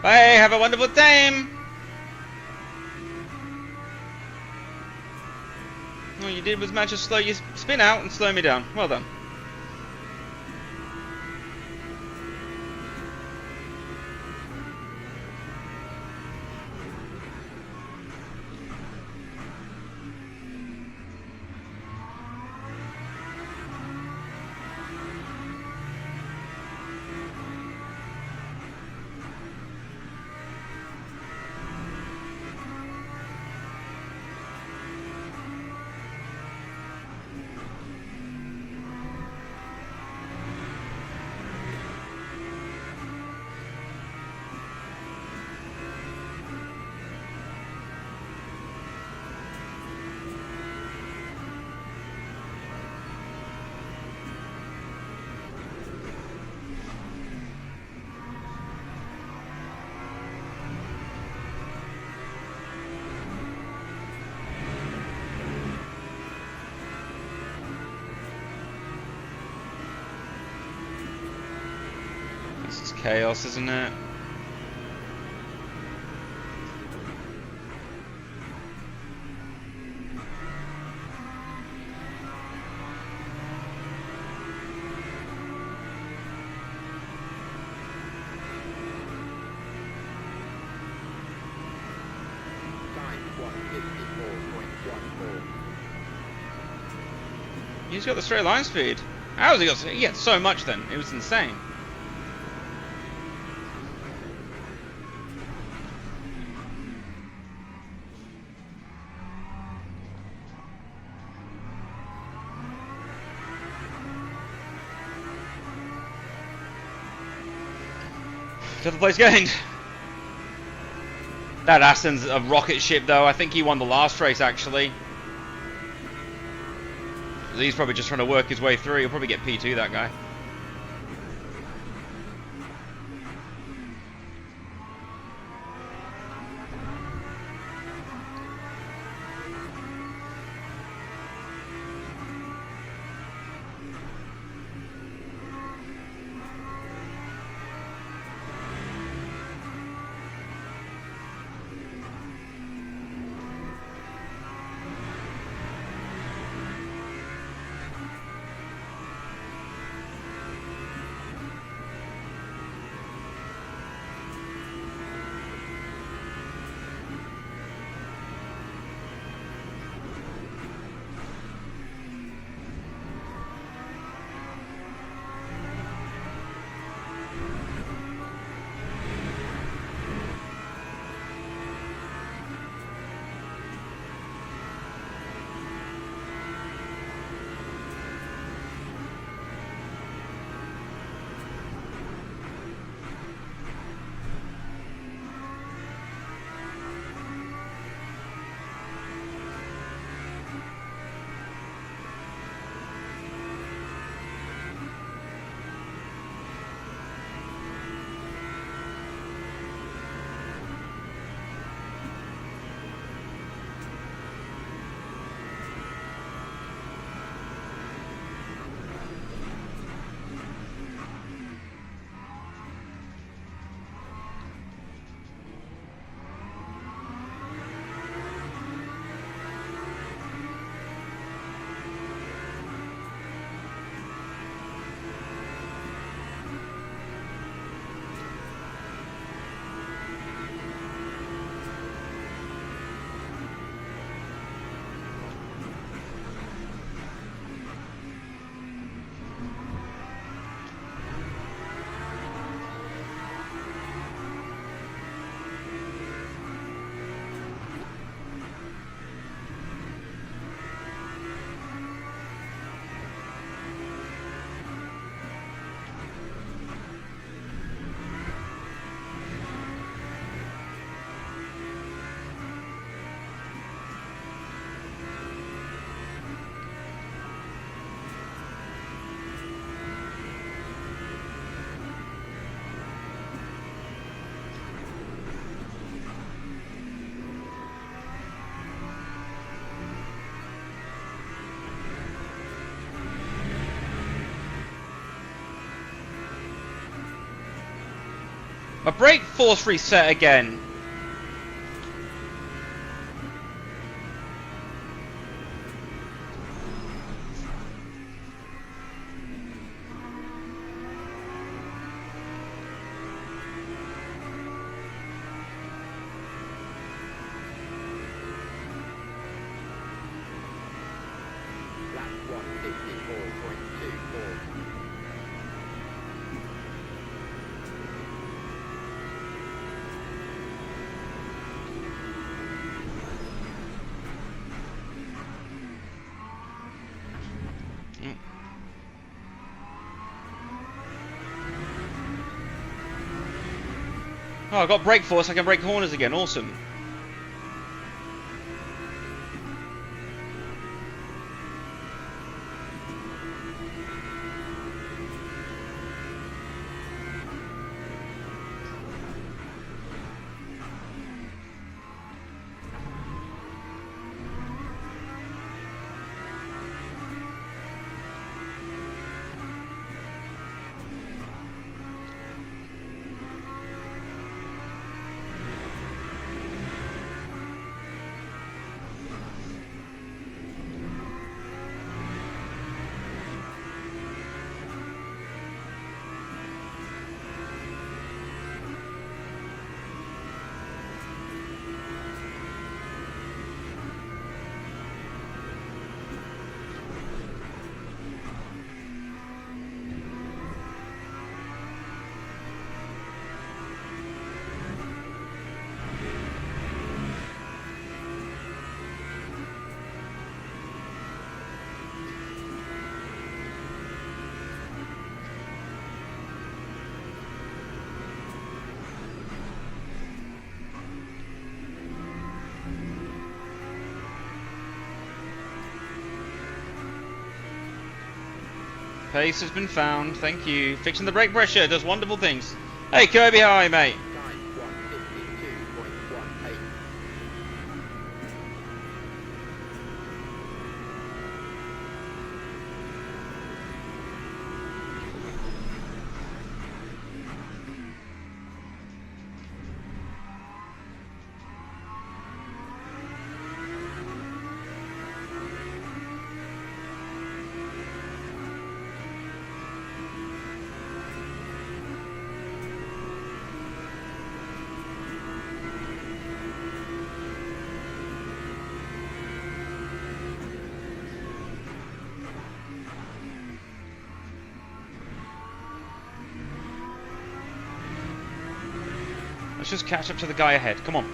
Hey, have a wonderful time! All you did was manage to slow your spin out and slow me down. Well done. This is chaos, isn't it? He's got the straight line speed. How has he got? He had so much then. It was insane. Got the place gained. That Aston's a rocket ship though. I think he won the last race actually. He's probably just trying to work his way through. He'll probably get P2, that guy. brake force reset again. Lap 154.24. Oh, I got brake force. I can brake corners again. Awesome. Pace has been found. Thank you. Fixing the brake pressure does wonderful things. Hey, Kirby, how are you, mate? Time 152.18. Let's just catch up to the guy ahead. Come on.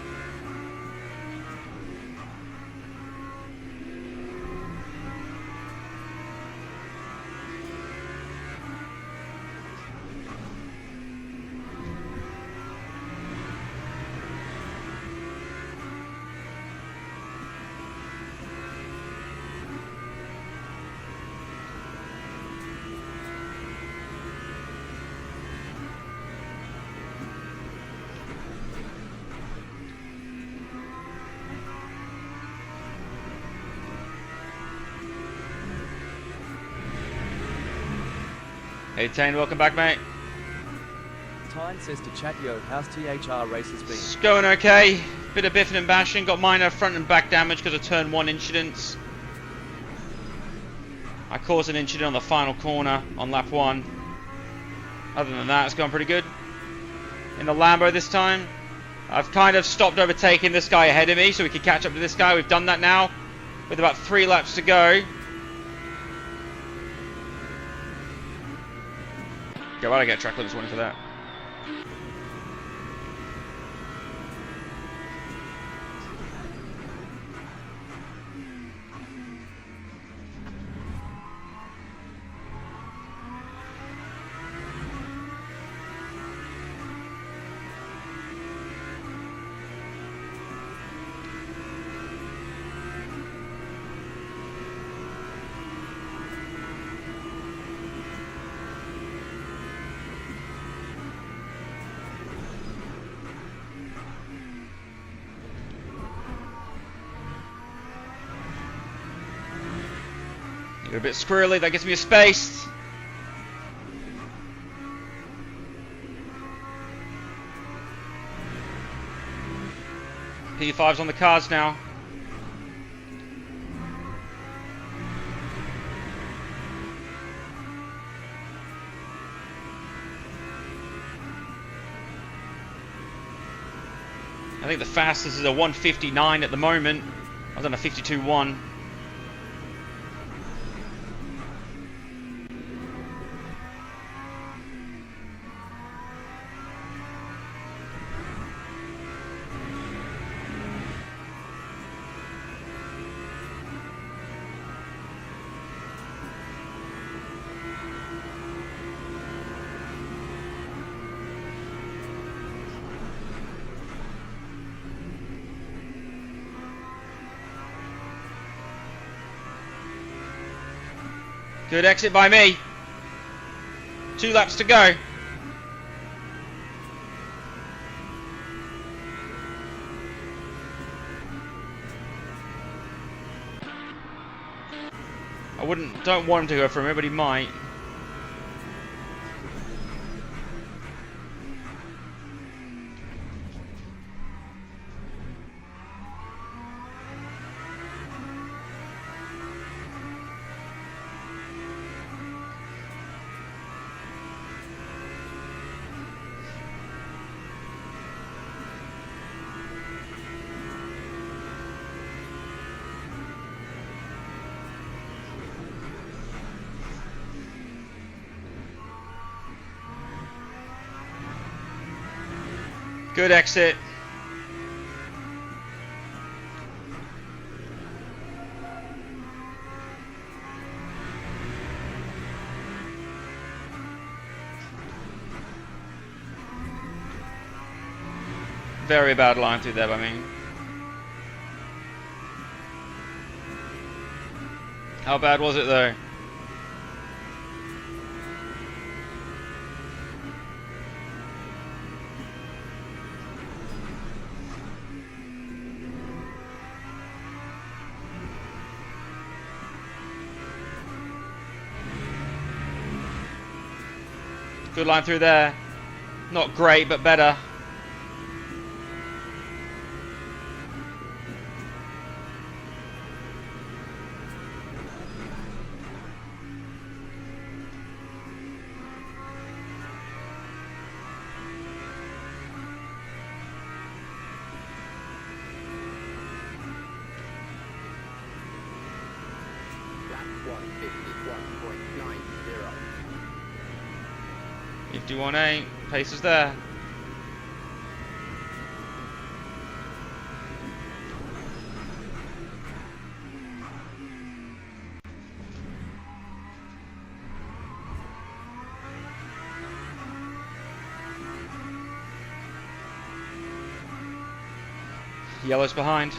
Hey Tane, welcome back, mate. Tyne says to chat, yo, how's THR races been? It's going okay. Bit of biffing and bashing. Got minor front and back damage because of turn 1 incidents. I caused an incident on the final corner on lap 1. Other than that, it's gone pretty good. In the Lambo this time, I've kind of stopped overtaking this guy ahead of me so we can catch up to this guy. We've done that now with about 3 laps to go. Go out, I get track limits warning for that. You're a bit squirrely, that gives me a space. P5's on the cards now. I think the fastest is a 159 at the moment. I was on a 52.1. Good exit by me. 2 laps to go. Don't want him to go from it, but he might. Good exit. Very bad line through there by me. How bad was it though? Good line through there. Not great, but better. Lap 151.90. 51.8. Pace is there. Yellow's behind.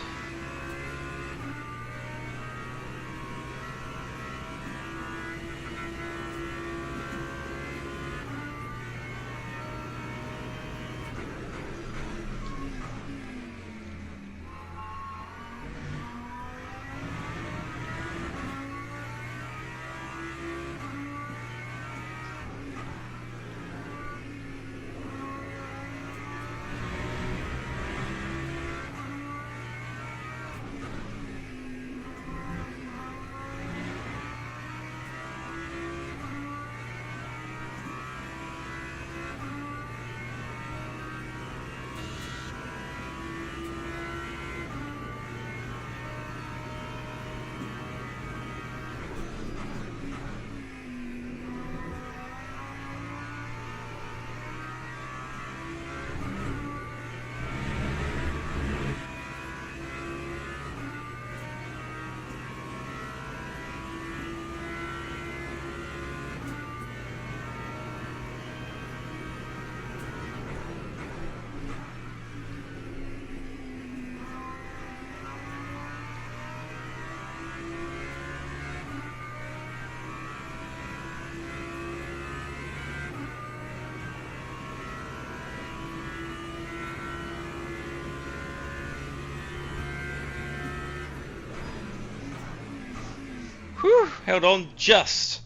Whew, held on just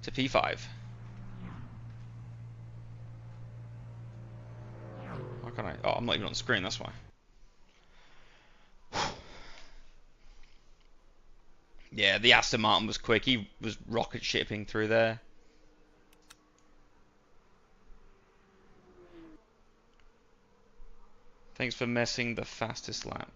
to P5. Why can't I? Oh, I'm not even on the screen, that's why. Yeah, the Aston Martin was quick. He was rocket shipping through there. Thanks for messing the fastest lap.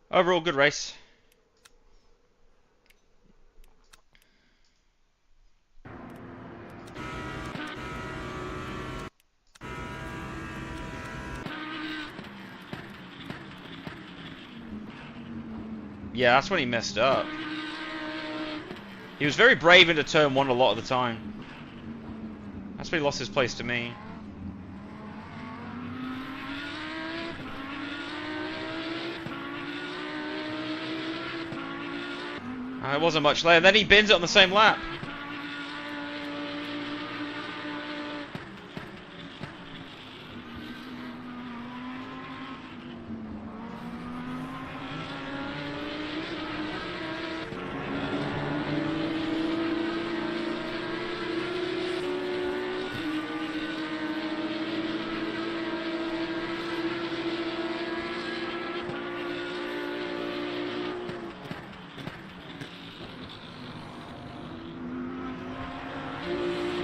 Overall, good race. Yeah, that's when he messed up. He was very brave into turn 1 a lot of the time. That's when he lost his place to me. It wasn't much later. Then he bins it on the same lap.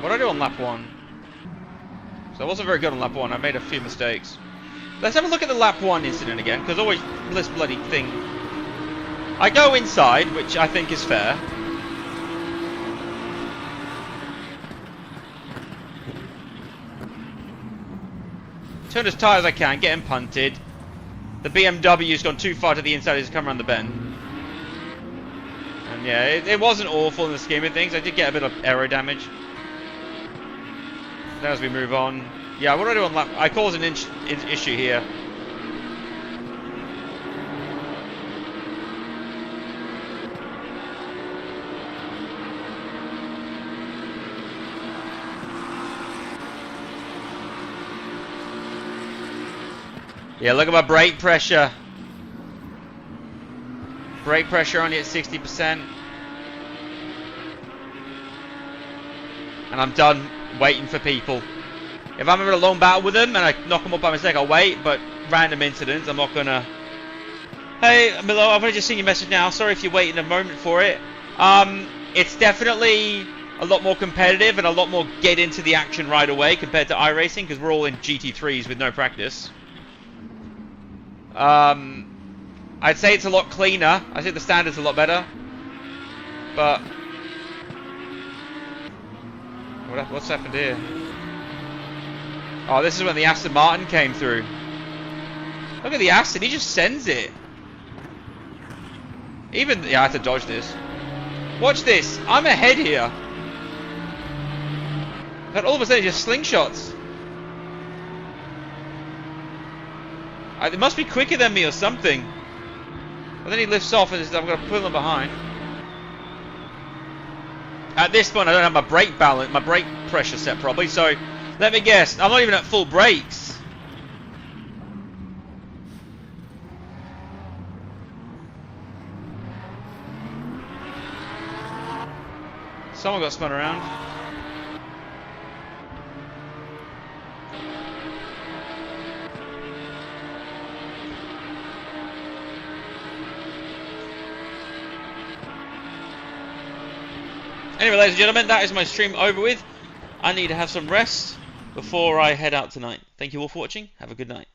What did I do on lap 1? So I wasn't very good on lap 1. I made a few mistakes. Let's have a look at the lap 1 incident again, because always this bloody thing. I go inside, which I think is fair. Turn as tight as I can, get him punted. The BMW's gone too far to the inside, he's come around the bend. And yeah, it wasn't awful in the scheme of things. I did get a bit of aero damage. Now as we move on, yeah, what do I do on lap? I caused an issue here. Yeah, look at my brake pressure. Brake pressure only at 60%. And I'm done waiting for people. If I'm having a long battle with them and I knock them up by mistake, I'll wait, but random incidents, I'm not gonna... Hey, Milo, I've only just seen your message now. Sorry if you're waiting a moment for it. It's definitely a lot more competitive and a lot more get into the action right away compared to iRacing, because we're all in GT3s with no practice. I'd say it's a lot cleaner. I think the standard's a lot better. But... What's happened here? Oh, this is when the Aston Martin came through. Look at the Aston, he just sends it. Even, yeah, I have to dodge this. Watch this, I'm ahead here. And all of a sudden, just slingshots. It must be quicker than me or something. But then he lifts off and I've got to pull him behind. At this point, I don't have my brake balance, my brake pressure set properly. So, let me guess, I'm not even at full brakes. Someone got spun around. Anyway, ladies and gentlemen, that is my stream over with. I need to have some rest before I head out tonight. Thank you all for watching. Have a good night.